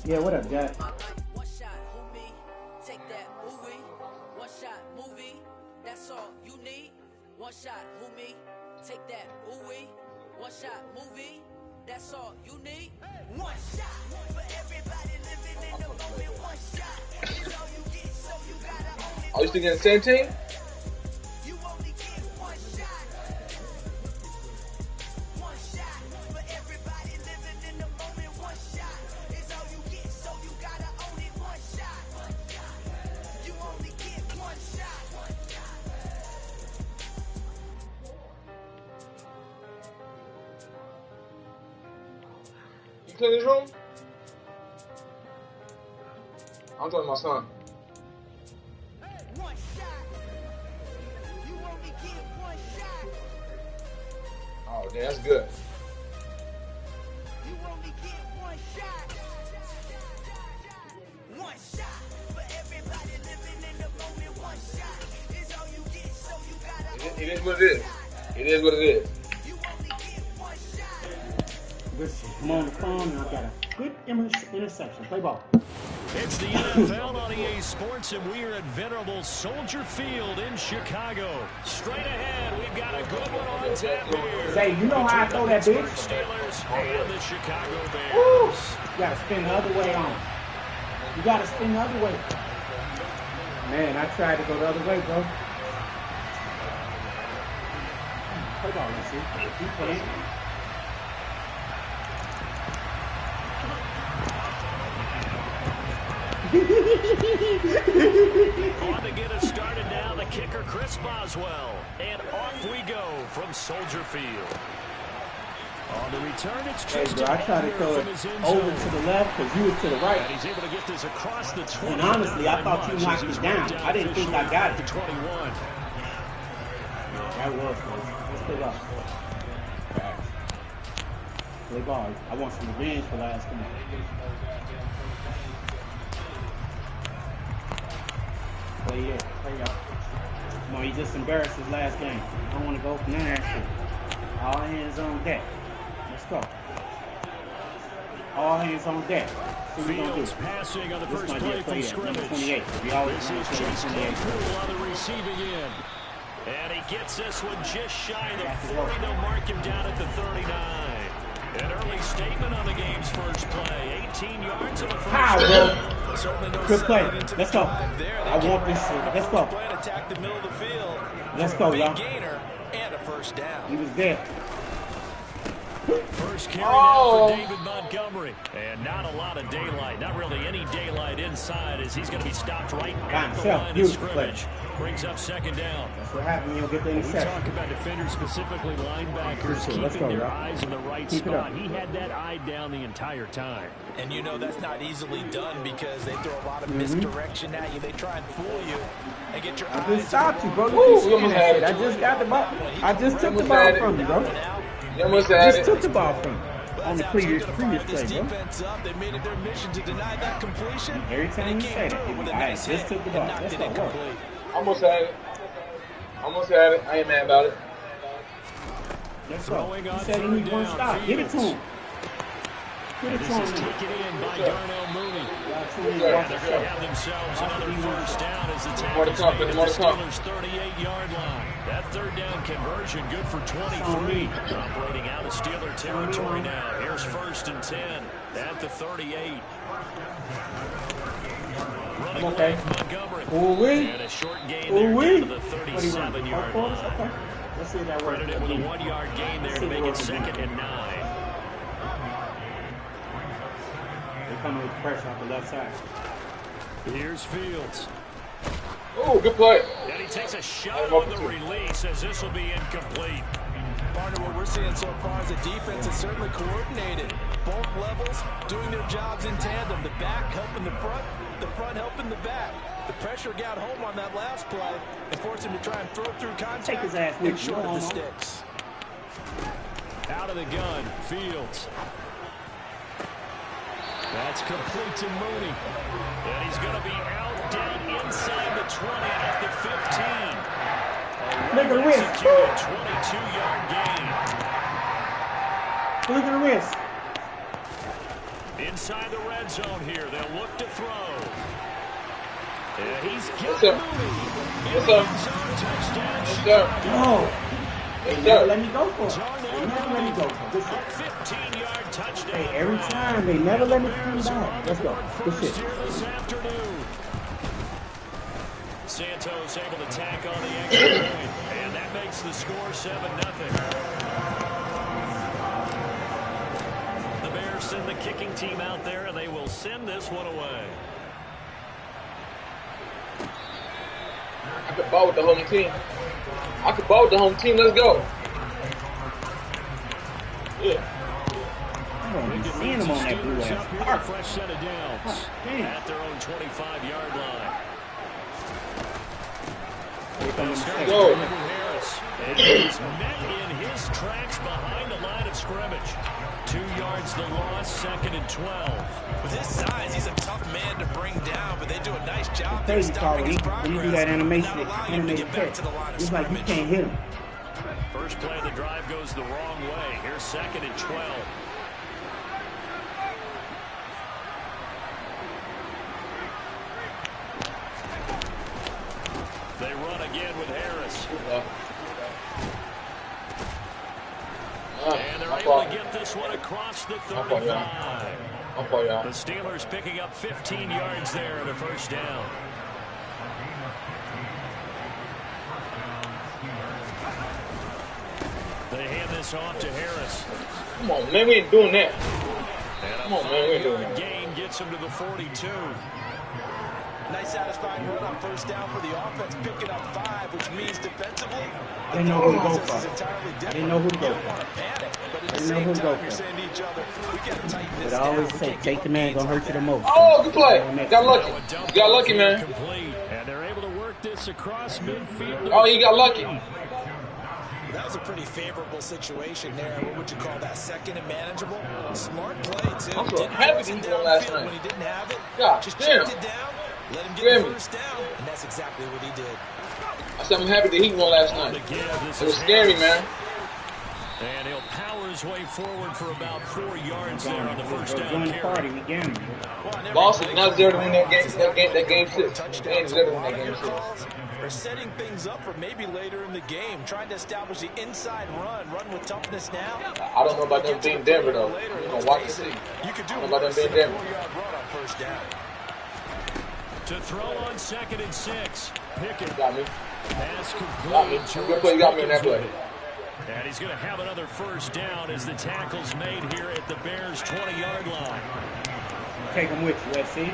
Yeah, what up, Jack? One shot, who me? Take that, ooh wee. One shot, movie. That's all you need. One shot for everybody living in the moment. One shot is all you get, so you gotta own it. Are you still getting the same team? You only get one shot. One shot for everybody living in the moment. One shot is all you get, so you gotta own it. One shot. You only get one shot. You clean this room? I'm talking to my son. One shot. You only get one shot. Oh, damn, that's good. You only get one shot. One shot for everybody living in the moment. One shot is all you get, so you gotta. It is what it is. It is what it is. You only get one shot. This is I'm on the phone and I got a quick interception. Play ball. It's the NFL on EA Sports, and we are at venerable Soldier Field in Chicago. Straight ahead, we've got a good one on tap here. Say, you know how I throw that bitch? Steelers and the Chicago Bears. Woo! You gotta spin the other way on. You gotta spin the other way. Man, I tried to go the other way, bro. Play ball, let's see. Keep playing. On to get us started now, the kicker Chris Boswell. And off we go from Soldier Field. On the return, it's Hey, bro, I tried to throw it over to the left because you were to the right. And he's able to get this across the 20. And honestly, I thought you knocked it down. I didn't think I got it. 21. That was close. Let's play ball. Play ball. I want some revenge for last time. Play it. Play out. Come on, he just embarrassed his last game. I don't want to go for none of that shit. All hands on deck. Let's go. All hands on deck. See what we're going to do. Passing on the This first might be play a play from at number scrimmage. 28. We always This run is play Chase 28. Claypool on the receiving end. And he gets this one just shy of the 40. They'll mark him down at the 39. An early statement on the game's first play. 18 yards on the first down. Good play. Let's go. I want this shit. Let's go. Attack the middle of the field. Let's go, y'all. Gainer and a first down. He was there. First carry now for David Montgomery. And not a lot of daylight. Not really any daylight inside as he's going to be stopped right at the line of scrimmage. Brings up second down. That's what happens when you don't get the interception. We talk about defenders, specifically linebackers, keeping their eyes in the right spot. He had that eye down the entire time. And you know that's not easily done because they throw a lot of misdirection at you. They try and fool you and get your eyes. I just stopped you, bro. I just got the ball. I just took the ball from you, bro. Just took the ball from you. On the previous play, bro. They made it their mission to deny that completion. Every time you say that, I just took the ball. Let's go. Almost had it. I ain't mad about it. Let's go. He said he needs one stop. Give it to him. This is taken in by Darnell Mooney. They're going to have themselves another first down as the tackle is made at the Steelers' 38-yard line. That third down conversion good for 23. Operating out of Steeler territory now. Here's 1st and 10 at the 38. Running away from Montgomery. And a short gain there down to the 37-yard line. Let's see that work. Credited with a 1-yard gain there to make it 2nd and 9. Coming with pressure off the left side. Here's Fields. Oh, good play. And he takes a shot on the release as this will be incomplete. Partner, what we're seeing so far is the defense is certainly coordinated. Both levels doing their jobs in tandem. The back helping the front helping the back. The pressure got home on that last play and forced him to try and throw through contact. Take his ass with short of the sticks. Out of the gun, Fields. That's complete to Mooney. And he's going to be out down inside the 20 at the 15. Look at the wrist. 22-yard gain. Look at the wrist. Inside the red zone here. They'll look to throw. And he's got Mooney. In the red zone, touchdown. No. They never let me go for it. They never let me go for it. 15-yard touchdown. Hey, every time they never let me come back. Let's go. Good shit. This afternoon. Santos able to tack on the extra point, and that makes the score 7-0. The Bears send the kicking team out there, and they will send this one away. I could ball with the home team. Let's go. Yeah. I don't be seeing them on that blue ass park. Fresh set of downs at their own 25-yard line. Go. Harris. And he's met in his tracks behind the line of scrimmage. 2 yards the loss, 2nd and 12. With his size, he's a tough man to bring down, but they do a nice job. Crazy, Carl. When you do that animation, catch, it's like you can't hit him. First play of the drive goes the wrong way. Here's 2nd and 12. They run again with Harris. And they're able to get this one across the 35. The Steelers picking up 15 yards there at a first down. They hand this off to Harris. Come on, man, we ain't doing that. Come on, man, we ain't doing that. Gain gets him to the 42. Nice satisfying run on first down for the offense, picking up 5, which means defensively, I didn't know who to go for. I didn't know who to go for. But I always say, take the man, gonna hurt you the most. Oh, good play. Got lucky. You got lucky, man. And they're able to work this across midfield. Oh, you got lucky. That was a pretty favorable situation there. What would you call that? 2nd and manageable? Smart play, too. I'm so happy he won last night. When he didn't have it, God, just damn. checked it down, let him get the first down, and that's exactly what he did. I said I'm happy the Heat won last night. It was scary, man. And he'll power his way forward for about 4 yards there on the first down carry. Boston not deserve to win that game 6. They deserve to win that game 6. They're setting things up for maybe later in the game, trying to establish the inside run with toughness now. I don't know about them being Denver, though. We're going to watch and see. You could do I don't know about them being Denver. Run on first down. To throw on 2nd and 6. Pickett. Got me. Pass complete. Got me. Good play. You got me in that play. And he's going to have another first down as the tackle's made here at the Bears' 20-yard line. Take him with you, SC.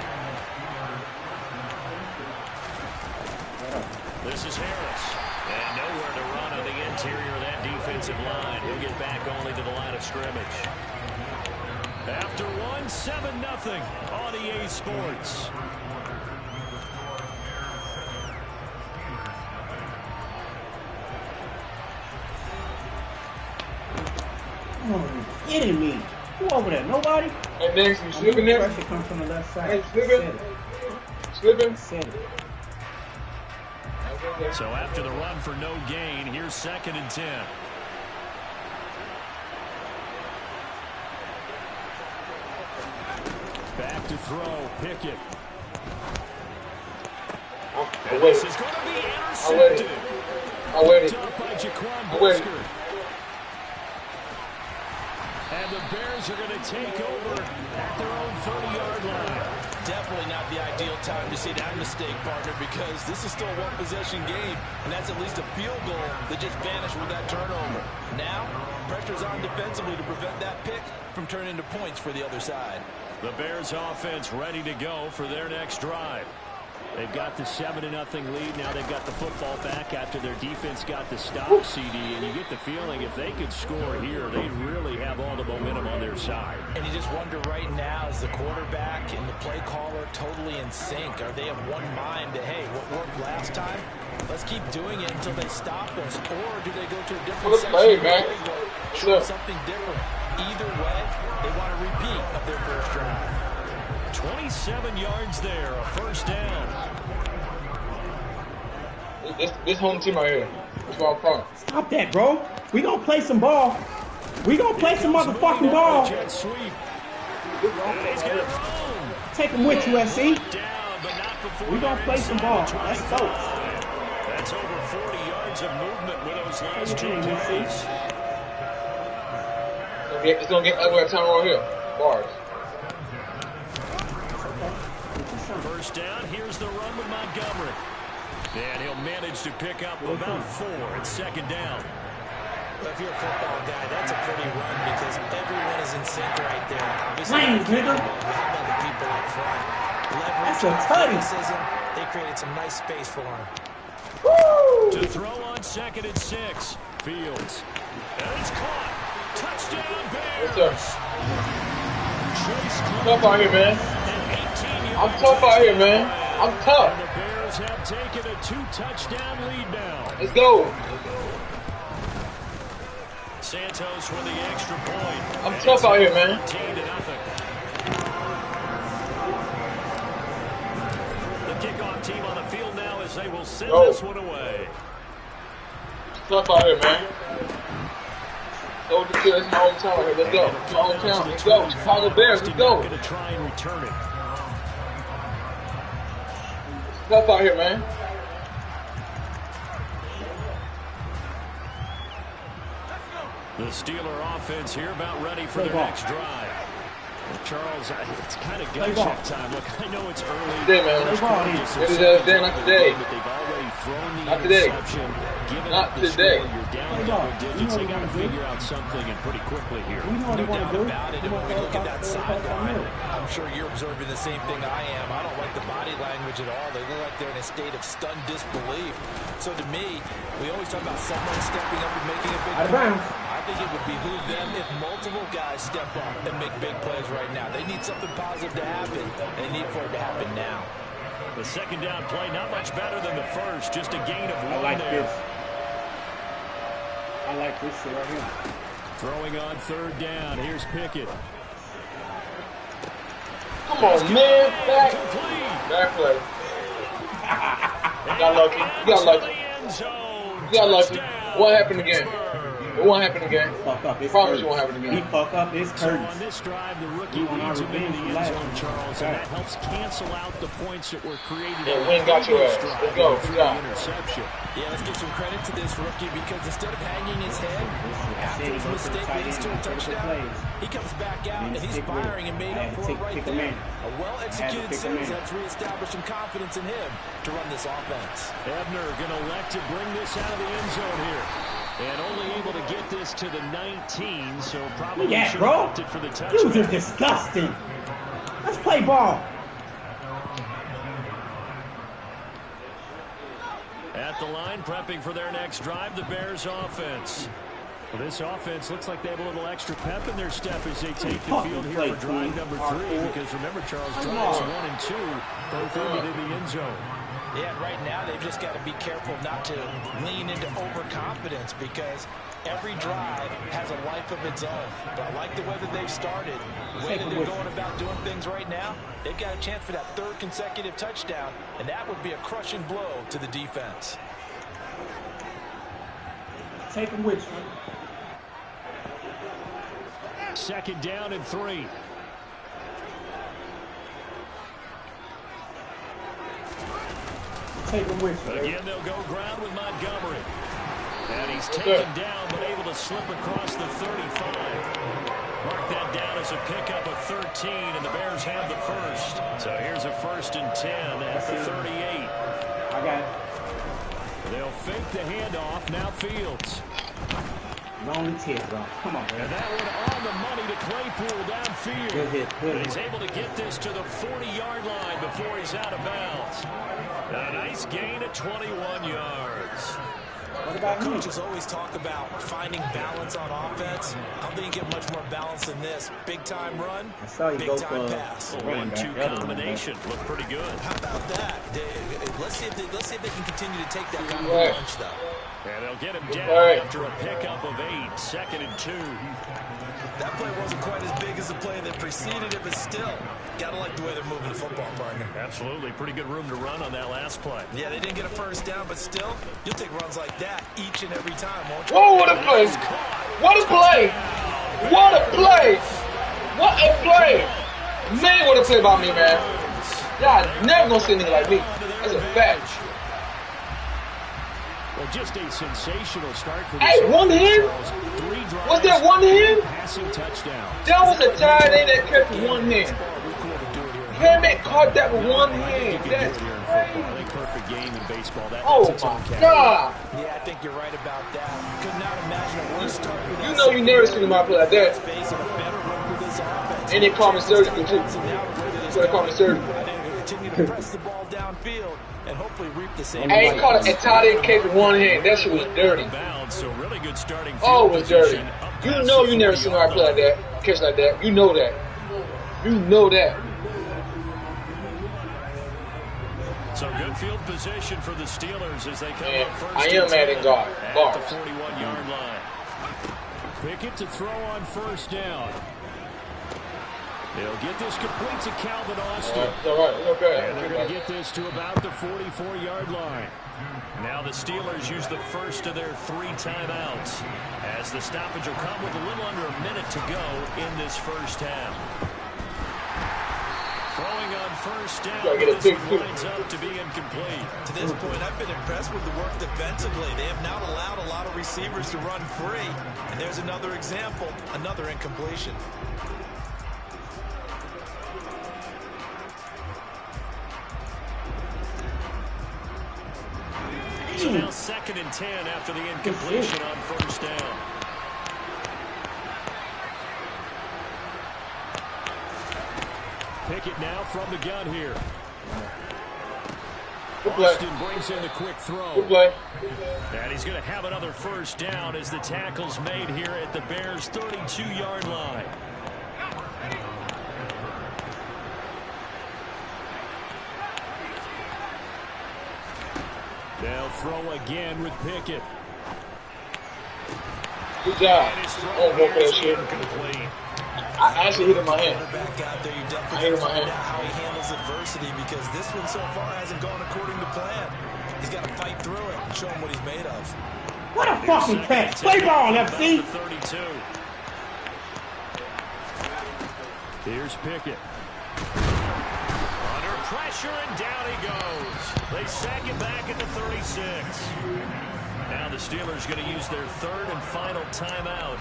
This is Harris. And nowhere to run on the interior of that defensive line. He'll get back only to the line of scrimmage. After one, 7-0 on EA Sports. Oh, you're kidding me. Who over there? Nobody? Hey, Nix, you slipping there? Pressure comes from the left side. Hey, slipping? Slipping? Set it. So after the run for no gain, here's 2nd and 10. Back to throw, Pickett. And this is going to be intercepted. I'm waiting. Up by Jaquan I'm waiting. Brisker. And the Bears are going to take over at their own 30-yard line. Definitely not the ideal time to see that mistake, partner, because this is still a one-possession game, and that's at least a field goal that just vanished with that turnover. Now, pressure's on defensively to prevent that pick from turning into points for the other side. The Bears offense ready to go for their next drive. They've got the 7-0 lead. Now they've got the football back after their defense got the stop, CD. And you get the feeling if they could score here, they'd really have all the momentum on their side. And you just wonder right now, is the quarterback and the play caller totally in sync? Are they of one mind that, hey, what worked last time? Let's keep doing it until they stop us. Or do they go to a different section? Man. Show something different. Either way, they want a repeat of their first drive. 27 yards there, a first down. This home team right here. That's where I'm from. Stop that, bro. We gonna play some ball. We gonna play some motherfucking ball. Jet sweep. Take him with you, SC. We gonna play some ball. Let's go. That's over 40 yards of movement with those last 2 plays. It's gonna get ugly at time right here. Bars. First down, here's the run with Montgomery. And he'll manage to pick up about 4 at 2nd down. Well, if you're a football guy, that's a pretty run because everyone is in sync right there. Obviously, nigga. the people up front. That's a tutty. They created some nice space for him. Woo! To throw on 2nd and 6. Fields. And it's caught. Touchdown, Bears. Tough out here, man. I'm tough out here, man. I'm tough. And the Bears have taken a 2-touchdown lead now. Let's go. Santos with the extra point. I'm tough out here, man. 14-0. The kickoff team on the field now as they will send this one away. Tough out here, man. Go to the my hometown right here. Let's go. My hometown. Let's go. Chicago Bears. Let's go. Going to try and return it. Tough out here, man. The Steeler offense here about ready for their next drive. Charles, it's kind of gut check time. Look, I know it's early. Today, man. It is the day, not today. But they've already thrown the not today. interception. Given not the today. Score, you're down double digits. They got to figure out something and pretty quickly here. No doubt about it. And when we look at that sideline, I'm sure you're observing the same thing I am. I don't like the body language at all. They look like they're in a state of stunned disbelief. So to me, we always talk about someone stepping up and making a big play. I think it would behoove them if multiple guys step up and make big plays right now. They need something positive to happen. They need for it to happen now. The second down play, not much better than the first. Just a gain of 1 I like there. this. I like this shit right here. Throwing on 3rd down. Here's Pickett. Come on, man. Back play. You got lucky. You got lucky. end zone. You got lucky. What happened again? It won't happen again. Fuck up. It's Promise Curtis. you won't happen again. He fuck up. It's So Curtis. on this drive, the rookie leads him into the end zone, Charles, and that helps cancel out the points that were created. Yeah, Wynn got your ass. Let's go. Good job. Interception. Yeah, let's give some credit to this rookie because instead of hanging his head after his mistake leads to a touchdown, he comes back out and he's firing and made up for it right there. A well-executed series that's reestablished some confidence in him to run this offense. Ebner going to elect to bring this out of the end zone here. And only able to get this to the 19, so probably should have opted for the touchdown. Dudes are disgusting. Let's play ball. At the line, prepping for their next drive, the Bears offense. Well, this offense looks like they have a little extra pep in their step as they take the field here for drive number 3. Because remember, Charles, drives 1 and 2, both ended in the end zone. Yeah, right now they've just got to be careful not to lean into overconfidence because every drive has a life of its own. But I like the way that they've started, the way that they're going about doing things right now. They've got a chance for that 3rd consecutive touchdown, and that would be a crushing blow to the defense. Take him with you. 2nd down and 3. Take him with you. Again, they'll go ground with Montgomery. And he's taken down, but able to slip across the 35. Mark that down as a pickup of 13, and the Bears have the first. So here's a 1st and 10 at the 38. I got it. They'll fake the handoff. Now Fields. Long tip, bro. Come on, man. And that one on the money to Claypool downfield. Good hit. Good hit. He's able to get this to the 40-yard line before he's out of bounds. A nice gain at 21 yards. What about coaches always talk about finding balance on offense. I don't think you get much more balance than this. Big-time run, big-time pass. 1-2 combination. Looked pretty good. How about that? Let's see if they can continue to take that kind of lunch, though. And they'll get him down after a pickup of 8. 2nd and 2. That play wasn't quite as big as the play that preceded it, but still, gotta like the way they're moving the football, partner. Absolutely. Pretty good room to run on that last play. Yeah, they didn't get a 1st down, but still, you'll take runs like that each and every time, won't you? Whoa, what a play! What a play! What a play! What a play! Man, what a play by me, man. Y'all never gonna see anything like me. That's a fact. Well, just a sensational start for Hey, one hand? Was that one hand? Passing touchdown. That was a tight end that kept one hand. Hammett caught that with one hand. That's crazy. I think perfect game in baseball. Oh my God. Yeah, I think you're right about that. Could not imagine a worse start. You know you never seen him out play like that. And they call me surgical too. So they call me surgical. Continue to press the ball downfield and hopefully reap the same. I ain't caught a tight end catch with one hand. That shit was dirty. So really good starting. Oh, it was dirty. You know you never seen him play like that, catch like that. You know that. You know that. So good field position for the Steelers as they come up first. I am mad at God. At the 41-yard line. Pickett to throw on 1st down. They'll get this complete to Calvin Austin. All right, okay. And they're going to get this to about the 44-yard line. Now the Steelers use the first of their 3 timeouts as the stoppage will come with a little under a minute to go in this first half. Throwing on 1st down, this winds up to be incomplete. To this point, I've been impressed with the work defensively. They have not allowed a lot of receivers to run free. And there's another example, another incompletion. So now 2nd and 10 after the incompletion on 1st down. Pickett now from the gun here. Austin brings in the quick throw. And he's going to have another 1st down as the tackle's made here at the Bears' 32-yard line. They'll throw again with Pickett. Good job. Oh, go for that shit. I actually hit in my hand. I hit in my hand. How he handles adversity because this one so far hasn't gone according to plan. He's got to fight through it and show him what he's made of. What a fucking catch. Play ball, FC. 32. Here's Pickett. Under pressure, and down he goes. They sack it back at the 36. Now the Steelers going to use their third and final timeout,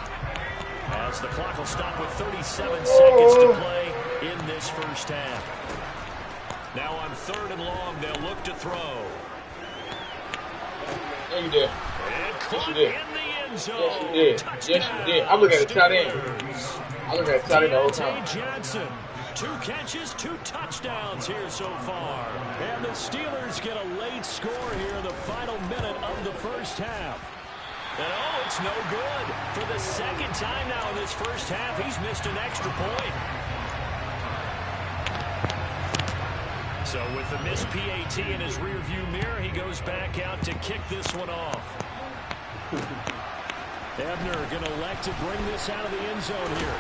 as the clock will stop with 37 seconds to play in this first half. Now on 3rd and long, they'll look to throw. Yeah, you did. And caught in the end zone. Yes, you did. Yes, you did. I look at the tight end. I look at the tight end the whole time. Johnson, 2 catches, 2 touchdowns here so far. And the Steelers get a late score here in the final minute of the first half. And oh, it's no good. For the second time now in this first half, he's missed an extra point. So with the missed PAT in his rearview mirror, he goes back out to kick this one off. Ebner going to elect to bring this out of the end zone here.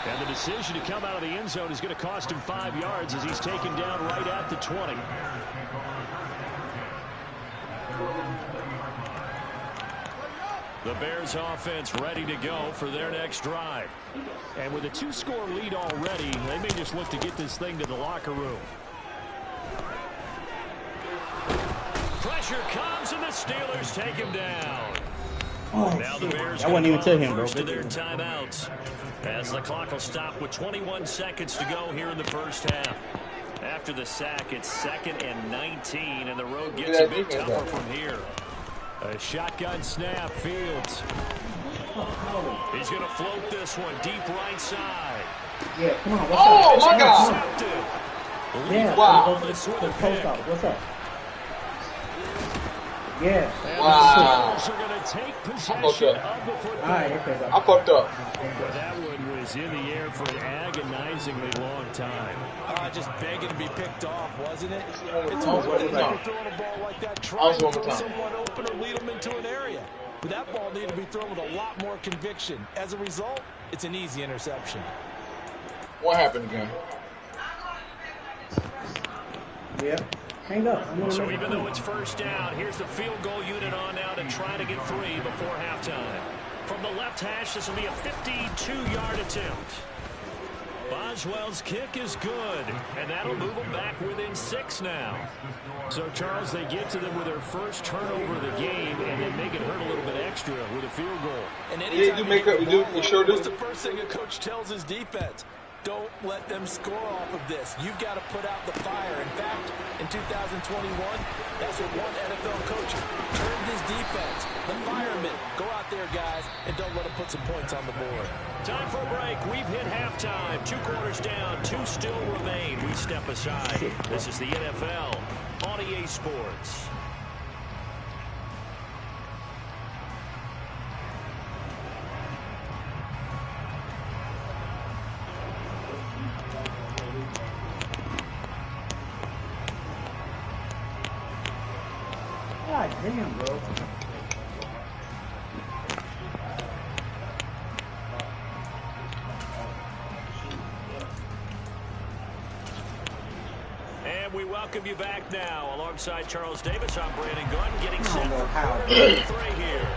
And the decision to come out of the end zone is going to cost him 5 yards as he's taken down right at the 20. The Bears offense ready to go for their next drive. And with a 2-score lead already, they may just look to get this thing to the locker room. Pressure comes, and the Steelers take him down. Oh, now the Bears I wasn't even to him, bro. first of their timeouts, as the clock will stop with 21 seconds to go here in the first half. After the sack, it's 2nd and 19, and the road gets a bit tougher from here. A shotgun snap, Fields. He's going to float this one deep right side. Yeah, come on. Oh, my God. Yeah, wow. What's up? Yeah. Wow. The Steelers are going to take possession of the football. All right, okay, I fucked up. Well, that one was in the air for an agonizingly long time. Just begging to be picked off, wasn't it? It's always one when more you're time. throwing a ball like that, I try was to one throw more time. someone open or lead them into an area. But that ball needed to be thrown with a lot more conviction. As a result, it's an easy interception. What happened again? Yeah. Hang up. So even though it's first down, here's the field goal unit on now to try to get 3 before halftime. From the left hash, this will be a 52-yard attempt. Boswell's kick is good, and that'll move them back within 6 now. So, Charles, they get to them with their first turnover of the game, and then make it hurt a little bit extra with a field goal. And Yeah, you do make up. You sure do. What's the first thing a coach tells his defense? Don't let them score off of this. You've got to put out the fire. In fact, in 2021, that's what one NFL coach turned his defense. The firemen. Go out there, guys, and don't let them put some points on the board. Time for a break. We've hit halftime. 2 quarters down. 2 still remain. We step aside. This is the NFL on EA Sports. God damn, bro. And we welcome you back now. Alongside Charles Davis, I'm Brandon Gunn, getting set for quarter 3 here.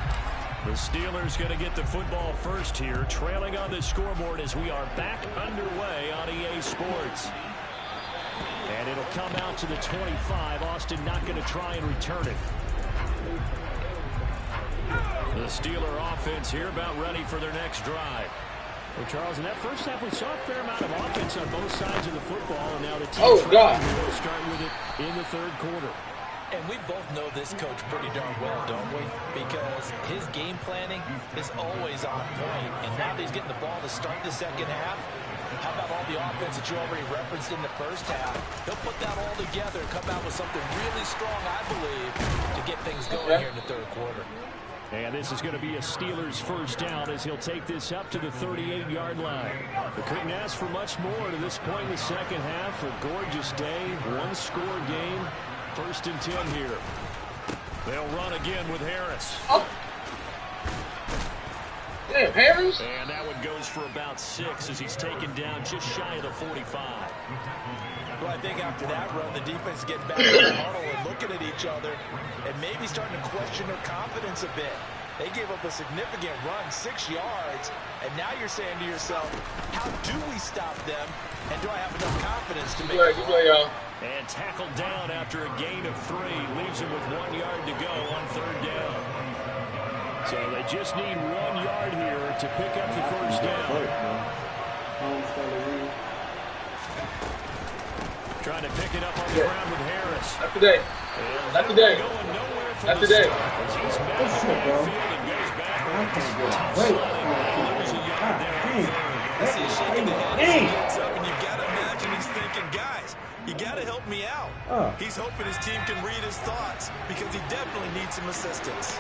The Steelers going to get the football first here, trailing on the scoreboard as we are back underway on EA Sports. And it'll come out to the 25. Austin not going to try and return it. The Steeler offense here about ready for their next drive. Well, Charles, in that first half, we saw a fair amount of offense on both sides of the football, and now the team will start with it in the 3rd quarter. And we both know this coach pretty darn well, don't we? Because his game planning is always on point. And now that he's getting the ball to start the second half, how about all the offense that you already referenced in the first half? He'll put that all together and come out with something really strong, I believe, to get things going here in the 3rd quarter. And this is going to be a Steelers first down as he'll take this up to the 38-yard line. They couldn't ask for much more to this point in the second half. A gorgeous day, 1-score game. 1st and 10 here. They'll run again with Harris. Damn, Harris. And that one goes for about 6 as he's taken down just shy of the 45. Well, I think after that run, the defense is getting back in the huddle and looking at each other and maybe starting to question their confidence a bit. They gave up a significant run, 6 yards, and now you're saying to yourself, how do we stop them, and do I have enough confidence to make it? Good play, y'all. And tackled down after a gain of 3, leaves him with 1 yard to go on 3rd down. So they just need 1 yard here to pick up the first down. Trying to pick it up on the ground with Harris. Not today. Not today. Not today. You got to help me out. He's hoping his team can read his thoughts because he definitely needs some assistance.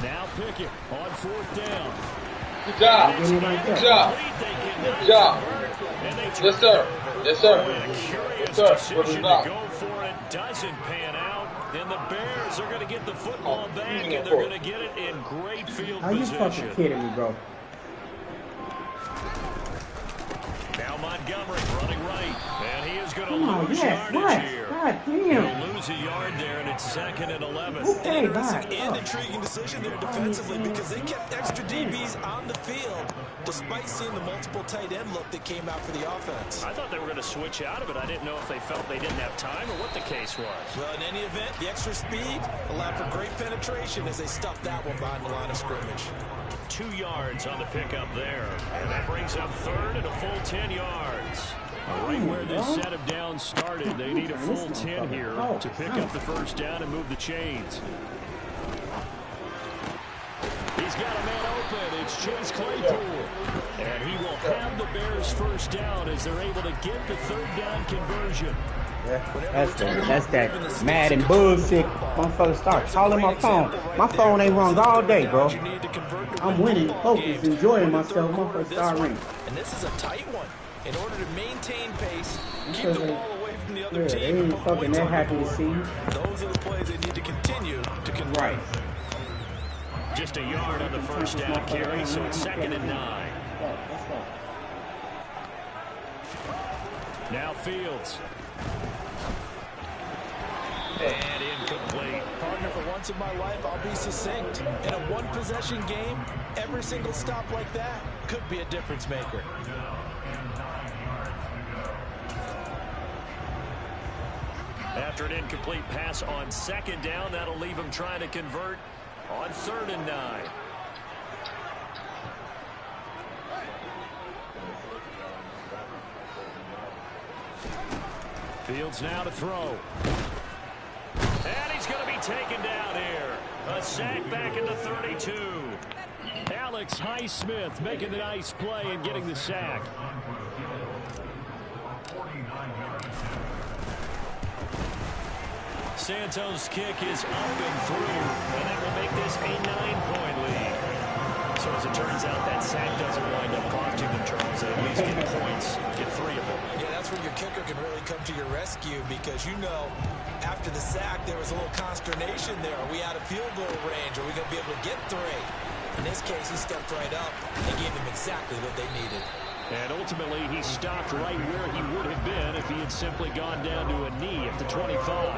Now Pickett on 4th down. Good job. Good job. Good job. Yes, sir. Yes, sir. Yes, sir. What is that? Go for it. Doesn't pan out. Then the Bears are going to get the football back, and they're going to get it in great field Are you position. fucking kidding me, bro? Now Montgomery running right, and he is going to lose yardage here. God damn. He'll lose a yard there, and it's 2nd and 11. Okay, An intriguing decision there defensively because they kept extra DBs on the field despite seeing the multiple tight end look that came out for the offense. I thought they were going to switch out of it. I didn't know if they felt they didn't have time or what the case was. Well, in any event, the extra speed allowed for great penetration as they stuffed that one behind the line of scrimmage. 2 yards on the pickup there. And that brings up 3rd and a full 10 yards. Right where this set of downs started, they need a full 10 here to pick up the first down and move the chains. He's got a man open. It's Chase Claypool. And he will have the Bears first down as they're able to get the 3rd down conversion. That's that mad and bullshit. Motherfucker start calling my phone. My phone ain't rung all day, bro. I'm winning, focused, enjoying myself. Motherfucker start ringing. And this is a tight one. In order to maintain pace, keep the ball away from the other team. They ain't fucking that happy to see you. Those are the plays they need to continue to convert. Right. Just a yard on the first down carry, so it's 2nd and 9. Now Fields. And incomplete. Partner, for once in my life, I'll be succinct. In a one-possession game, every single stop like that could be a difference maker. After an incomplete pass on 2nd down, that'll leave him trying to convert on 3rd and 9. Fields now to throw. And he's going to be taken down here. A sack back in the 32. Alex Highsmith making the nice play and getting the sack. Santos' kick is up and through, and that will make this a 9-point lead. So as it turns out, that sack doesn't wind up costing them, Charles. They at least get points, get 3 of them. Yeah, that's where your kicker can really come to your rescue because, you know, after the sack, there was a little consternation there. Are we out of field goal range? Are we going to be able to get 3? In this case, he stepped right up and gave them exactly what they needed. And ultimately, he stopped right where he would have been if he had simply gone down to a knee at the 25.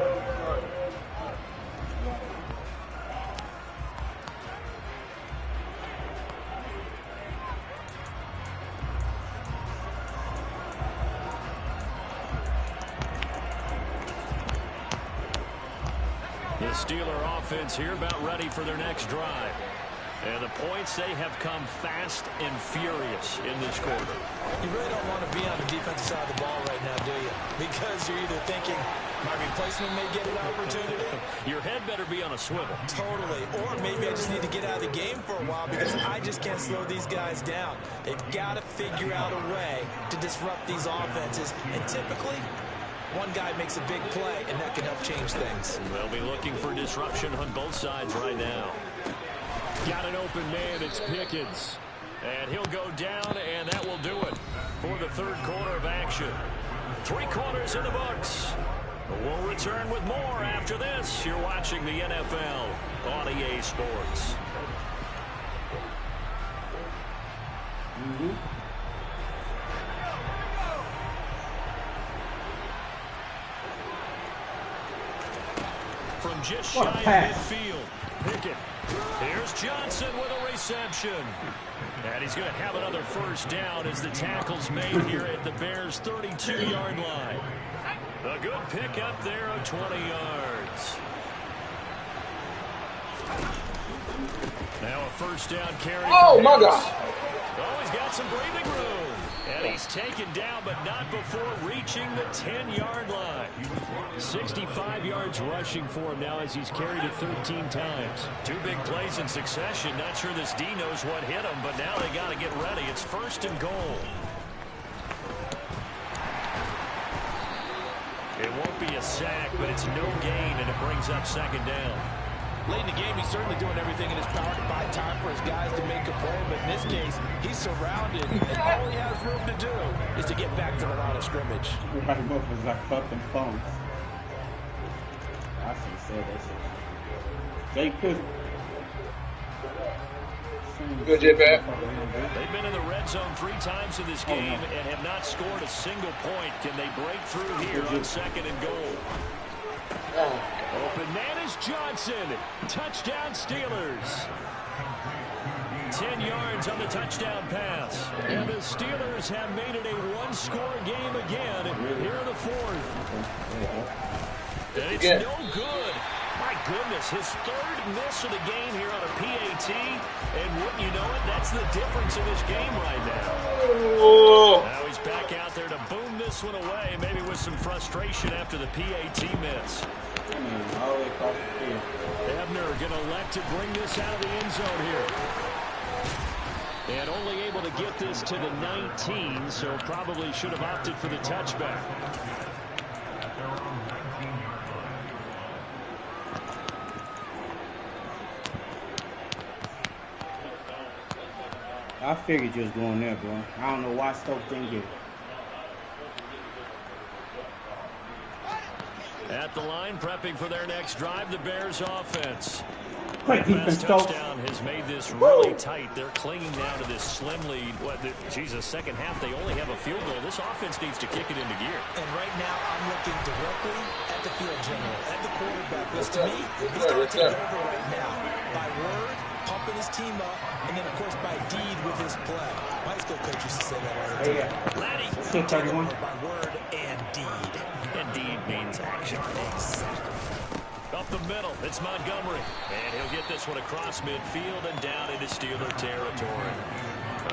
The Steeler offense here about ready for their next drive. And the points, they have come fast and furious in this quarter. You really don't want to be on the defensive side of the ball right now, do you? Because you're either thinking, my replacement may get an opportunity. Your head better be on a swivel. Totally. Or maybe I just need to get out of the game for a while because I just can't slow these guys down. They've got to figure out a way to disrupt these offenses. And typically, one guy makes a big play, and that can help change things. They'll be looking for disruption on both sides right now. Got an open man, it's Pickens. And he'll go down, and that will do it for the 3rd quarter of action. 3 quarters in the books. We'll return with more after this. You're watching the NFL on EA Sports. From just shy of midfield, Pickett. Here's Johnson with a reception. And he's going to have another first down as the tackle's made here at the Bears' 32-yard line. A good pickup there of 20 yards. Now a first down carry. Oh, my God. Oh, he's got some breathing room. And he's taken down, but not before reaching the 10-yard line. 65 yards rushing for him now as he's carried it 13 times. Two big plays in succession. Not sure this D knows what hit him, but now they got to get ready. It's first and goal. It won't be a sack, but it's no gain, and it brings up second down. Late in the game, he's certainly doing everything in his power to buy time for his guys to make a play. But in this case, he's surrounded, and all he has room to do is to get back to the line of scrimmage. Everybody go for like fucking phones. I should have said that shit. Jay Cook. Good, J-Pat. They've been in the red zone 3 times in this game and have not scored a single point. Can they break through here on second and goal? Open man is Johnson. Touchdown Steelers. 10 yards on the touchdown pass. And the Steelers have made it a one-score game again here in the fourth. And it's no good. My goodness, his third miss of the game here on a PAT. And wouldn't you know it, that's the difference in this game right now. Now he's back out there to boom this one away, maybe with some frustration after the PAT miss. Ebner going to elect to bring this out of the end zone here. And only able to get this to the 19, so probably should have opted for the touchback. I figured you was going there, bro. I don't know why Stokes didn't get it. At the line, prepping for their next drive, the Bears offense. Quick defense, touchdown has made this really tight. They're clinging now to this slim lead. Second half, they only have a field goal. This offense needs to kick it into gear. And right now, I'm looking directly at the field general, at the quarterback. Because to me, he's got to take over right now. By word, pumping his team up, and then, of course, by deed with his play. My school coach used to say that all the time. Laddie, take over by word and deed. And deed means action. Exactly. Up the middle, it's Montgomery. And he'll get this one across midfield and down into Steeler territory.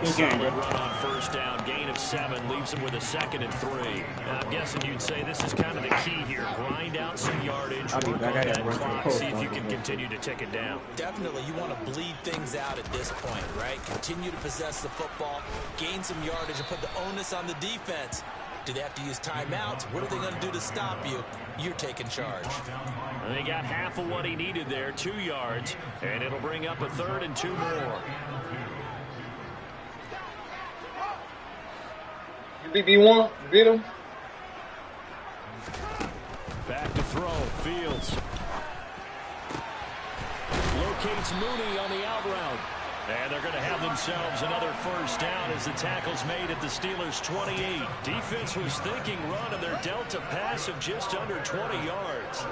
A solid run on first down, gain of 7, leaves him with a 2nd and 3. Now, I'm guessing you'd say this is kind of the key here. Grind out some yardage, work on that clock, see if you can continue to tick it down. Definitely, you want to bleed things out at this point, right? Continue to possess the football, gain some yardage, and put the onus on the defense. Do they have to use timeouts? What are they going to do to stop you? You're taking charge. And they got half of what he needed there, 2 yards, and it'll bring up a 3rd and 2 more. You beat B1? You beat him? Back to throw, Fields. Locates Mooney on the out route. And they're going to have themselves another first down as the tackle's made at the Steelers' 28. Defense was thinking run, and they're dealt a pass of just under 20 yards.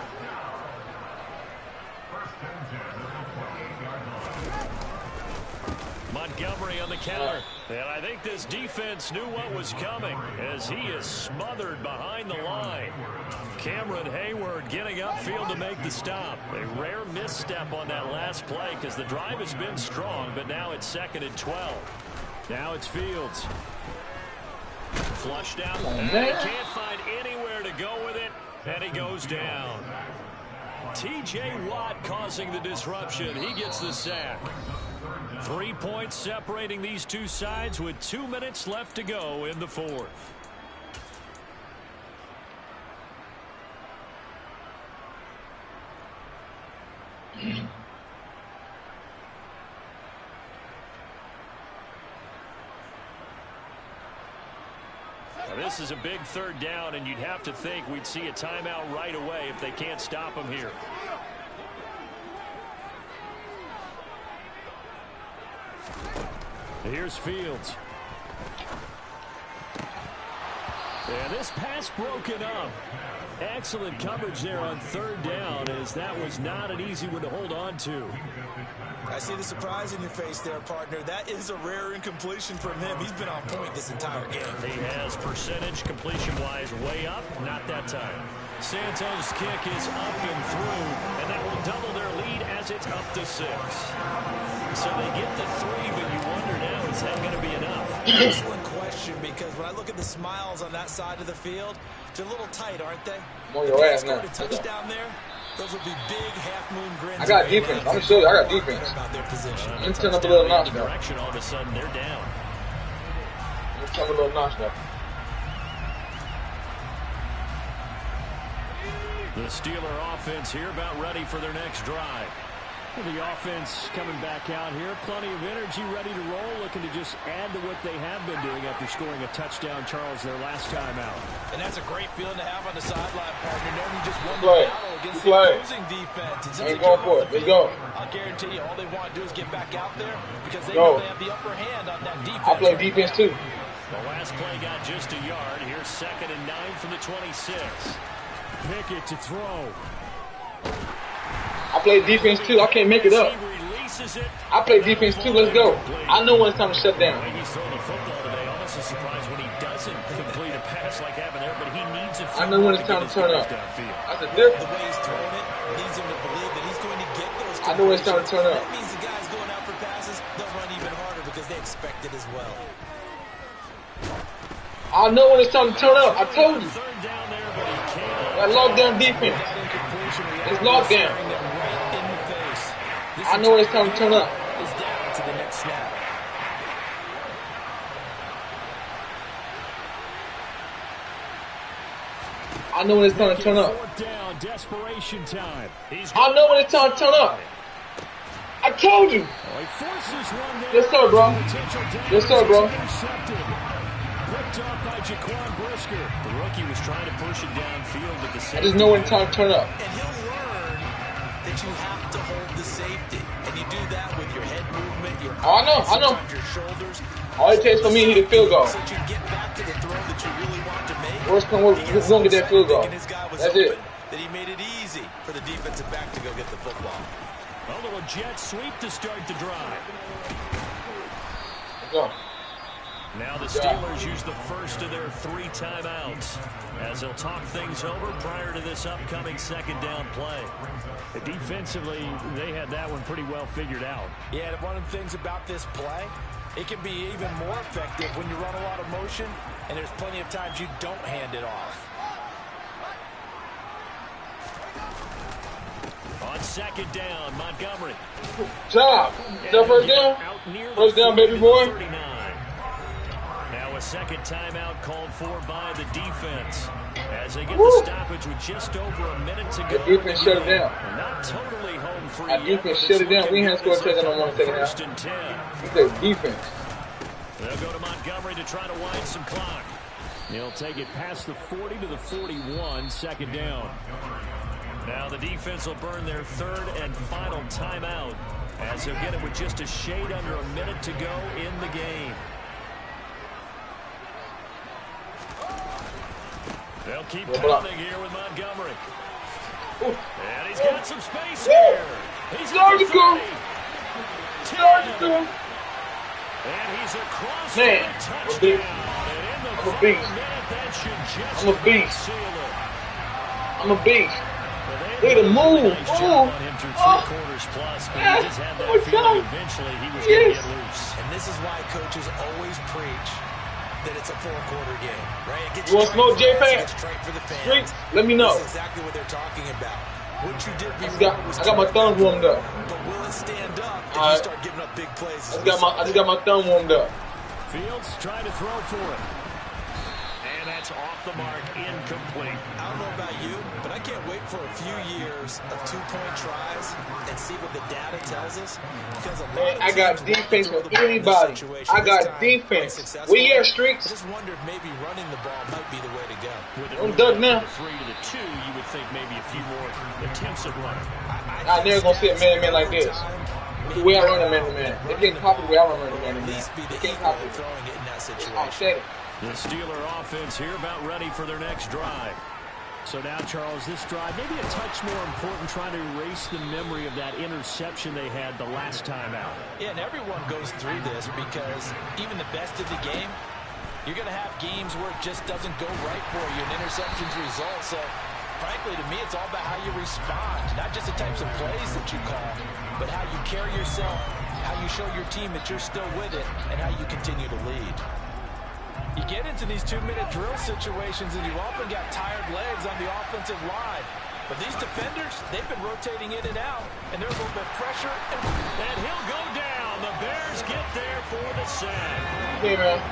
Montgomery on the counter. And I think this defense knew what was coming as he is smothered behind the line. Cameron Hayward getting upfield to make the stop. A rare misstep on that last play because the drive has been strong, but now it's 2nd and 12. Now it's Fields. Flushed out. And he can't find anywhere to go with it, and he goes down. T.J. Watt causing the disruption. He gets the sack. 3 points separating these two sides with 2 minutes left to go in the fourth. this is a big third down, and you'd have to think we'd see a timeout right away if they can't stop him here. Here's Fields. And this pass broken up. Excellent coverage there on third down, as that was not an easy one to hold on to. I see the surprise in your face there, partner. That is a rare incompletion from him. He's been on point this entire game. He has percentage completion-wise way up. Not that time. Santos' kick is up and through, and that will double their lead as it's up to 6. So they get the 3, but you wonder now, is that going to be enough? Excellent question, because when I look at the smiles on that side of the field, they're a little tight, aren't they? On your ass now. A touchdown there, those would be big half-moon grins. I got defense. I'm going to show you. I got defense. Let me turn up a little notch now. All of a sudden, they're down. Let me turn up a little notch now. The Steeler offense here about ready for their next drive. The offense coming back out here. Plenty of energy, ready to roll, looking to just add to what they have been doing after scoring a touchdown, Charles, their last time out. And that's a great feeling to have on the sideline, partner, knowing you just won the Play. battle against You the play. opposing defense. And Ain't going for it. Let's go. I'll guarantee you all they want to do is get back out there because they know they have the upper hand on that defense. I play defense too. The last play got just a yard. Here's 2nd and 9 from the 26. Pickett to throw. I play defense too. I can't make it up. I play defense too. Let's go. I know when it's time to shut down. He's throwing the football today. Almost a surprise when he doesn't complete a pass like happened there, but he needs it. I know when it's time to turn up. That's a difference. The way he's throwing it leads him to believe that he's going to get those. I know when it's time to turn up. That means the guys going out for passes, they'll run even harder because they expect it as well. I know when it's time to turn up. I told you. That lockdown defense. It's lockdown. I know when it's time to turn up. Is down to the next snap. I know when it's time to turn up. Down, desperation time. I know when it's time to turn up. I told you. Yes, sir, bro. Yes, sir, bro. Picked off by Jaquan Brisker. The rookie was trying to push it downfield, but the safety. I just know when it's time to turn up. And he'll learn that you have to hold the safety, and you do that with your head movement, your I know. your shoulders. All it takes for me to hit a field goal. So that you get back to the throw that you really want to make. Worst come, we're gonna get that field goal. That's it. That he made it easy for the defensive back to go get the football. A little jet sweep to start the drive. Let's go. Now the Steelers use the first of their 3 timeouts as they'll talk things over prior to this upcoming 2nd down play. Defensively, they had that one pretty well figured out. Yeah, and one of the things about this play, it can be even more effective when you run a lot of motion, and there's plenty of times you don't hand it off. On 2nd down, Montgomery. Job. Is that first down? First down, baby boy. Now a 2nd timeout called for by the defense as they get the stoppage with just over a minute to go. The defense shut it down. Not totally home free. Our defense shut it down. We ain't scored a touchdown on 1 second half. 1st and 10. He said defense. They'll go to Montgomery to try to wind some clock. He'll take it past the 40 to the 41, 2nd down. Now the defense will burn their 3rd and final timeout as they'll get it with just a shade under a minute to go in the game. They'll keep pounding here with Montgomery. And he's got some space here. He's surgical. Surgical. And he's across man, the touchdown. I'm a beast. I'm a beast. I'm a beast. Look at the move. Yes. And this is why coaches always preach that it's a 4-quarter game, right? It gets you want smoke, JPEG? Straight for the fans. Let me know. That's exactly what they're talking about. What you did I got my thumbs warmed up. But will it stand up if you start giving up big plays? I just got my thumb warmed up. Fields trying to throw for it. And that's pass off the mark, incomplete. I don't know about you, but I can't wait for a few years of two-point tries and see what the data tells us. Because I got defense for anybody. I got defense. We hear streaks. I just wonder if maybe running the ball might be the way to go. I'm done now. 3 to the 2, you would think maybe a few more attempts at running. I never gonna see a man-to-man like this. The way I run a man-to-man. They can't copy the way I run a man-to-man. They can't copy it. Throwing it in that situation. I said it. The Steeler offense here about ready for their next drive. So now, Charles, this drive maybe a touch more important, trying to erase the memory of that interception they had the last time out. Yeah, and everyone goes through this because even the best of the game, you're going to have games where it just doesn't go right for you, and interceptions result. So, frankly, to me, it's all about how you respond, not just the types of plays that you call, but how you carry yourself, how you show your team that you're still with it, and how you continue to lead. You get into these 2-minute drill situations, and you often got tired legs on the offensive line. But these defenders, they've been rotating in and out, and they're a little bit fresher. And he'll go down. The Bears get there for the sack. Hey, man.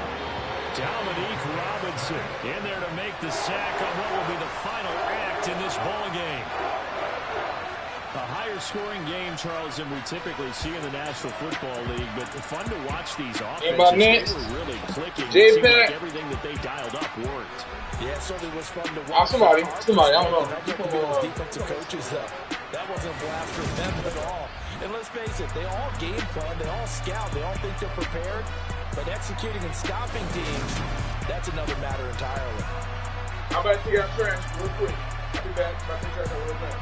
Dominique Robinson in there to make the sack on what will be the final act in this ball game. A higher-scoring game, Charles, than we typically see in the National Football League, but fun to watch these offenses. They were really clicking. It seemed like everything that they dialed up worked. Yeah, it certainly was fun to watch. Somebody, I don't know. Those defensive coaches, though, that wasn't a blast for them at all. And let's face it, they all game plan, they all scout, they all think they're prepared, but executing and stopping teams, that's another matter entirely. I'm about to take out trash real quick. I'll be back. I'm about to take trash out real fast.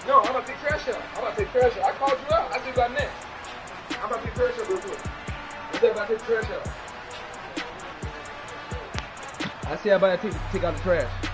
No, I'm about to take trash out. I called you out. I said you got next. I'm about to take trash out real quick. I said about to take trash out. I said about to take out the trash.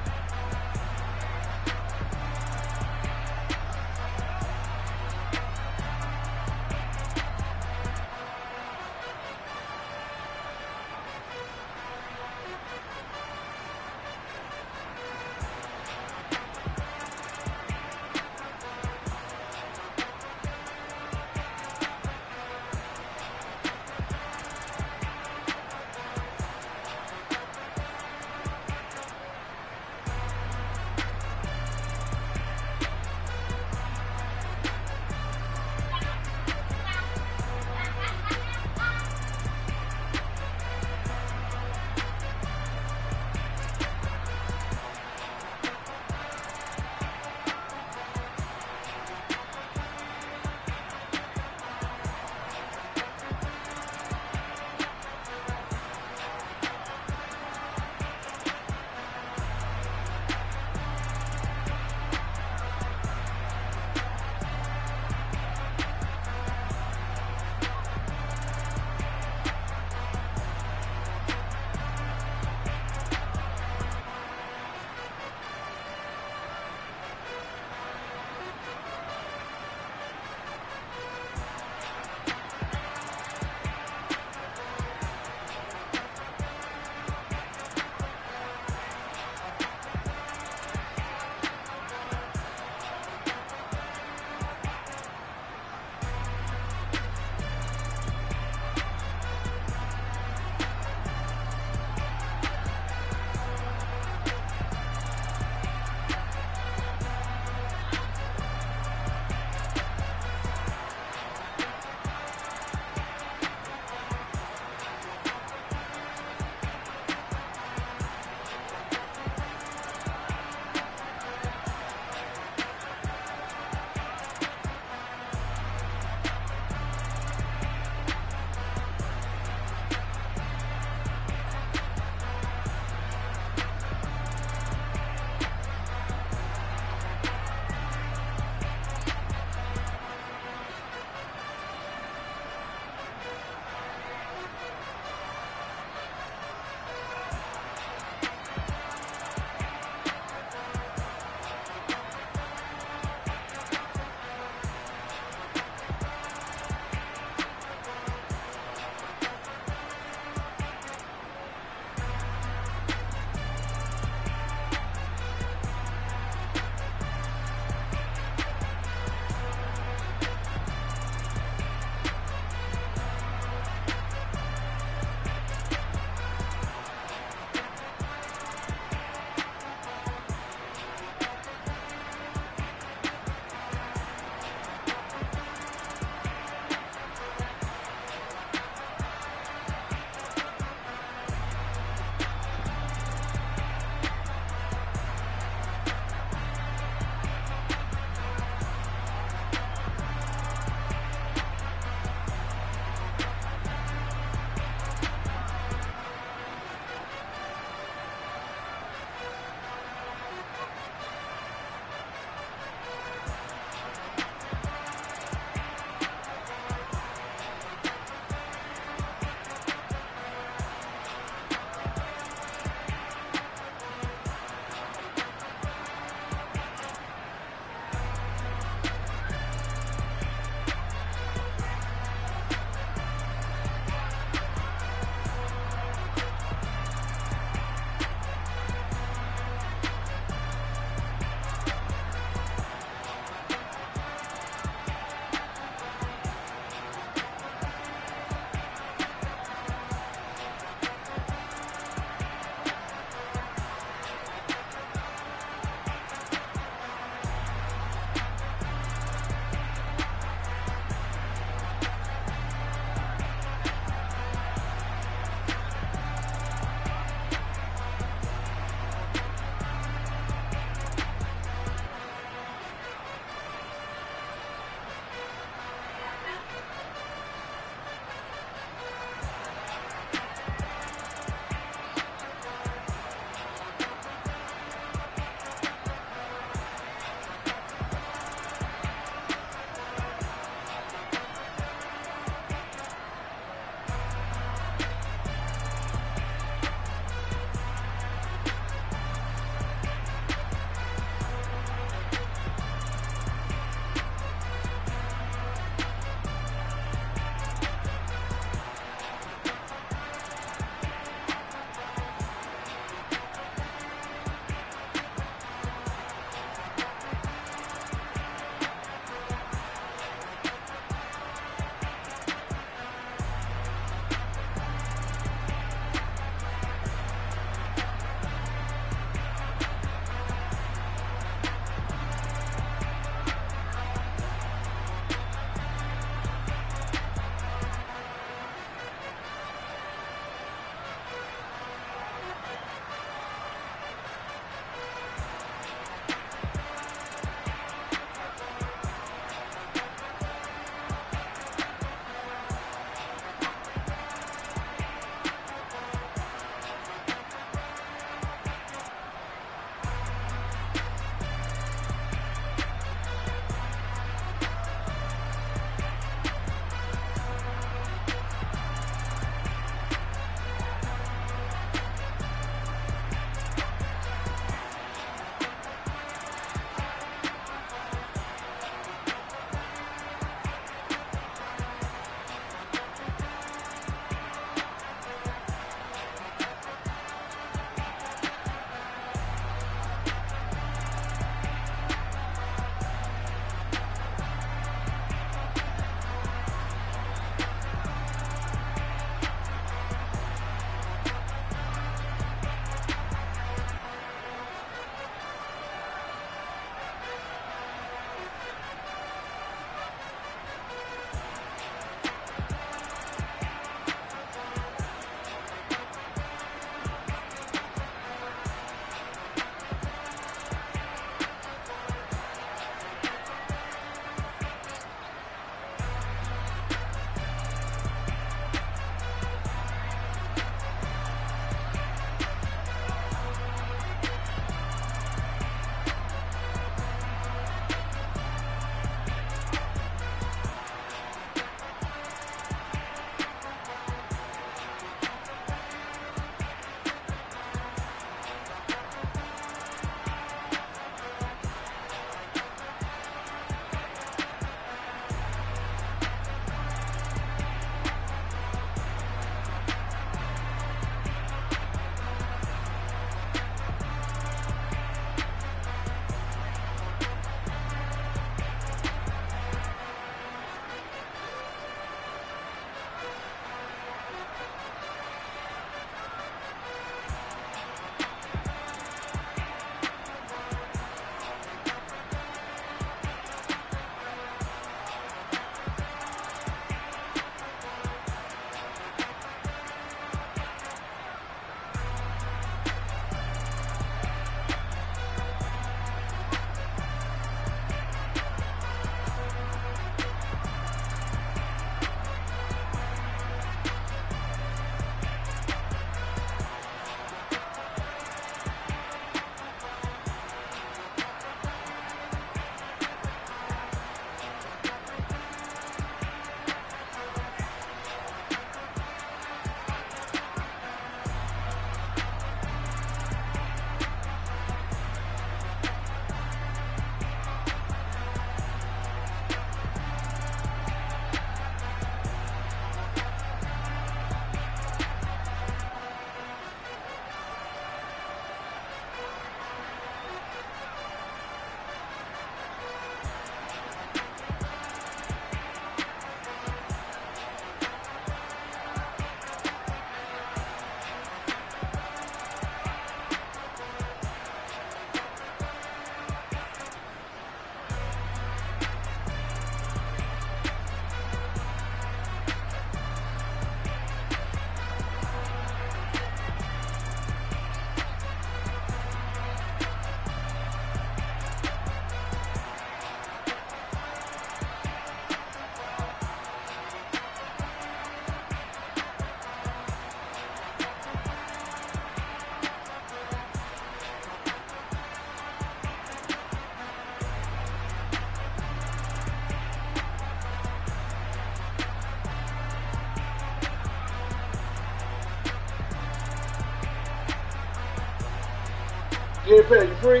Yeah, Peter, you free?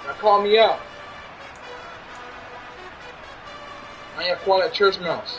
Now call me out. I ain't quite a church mouse.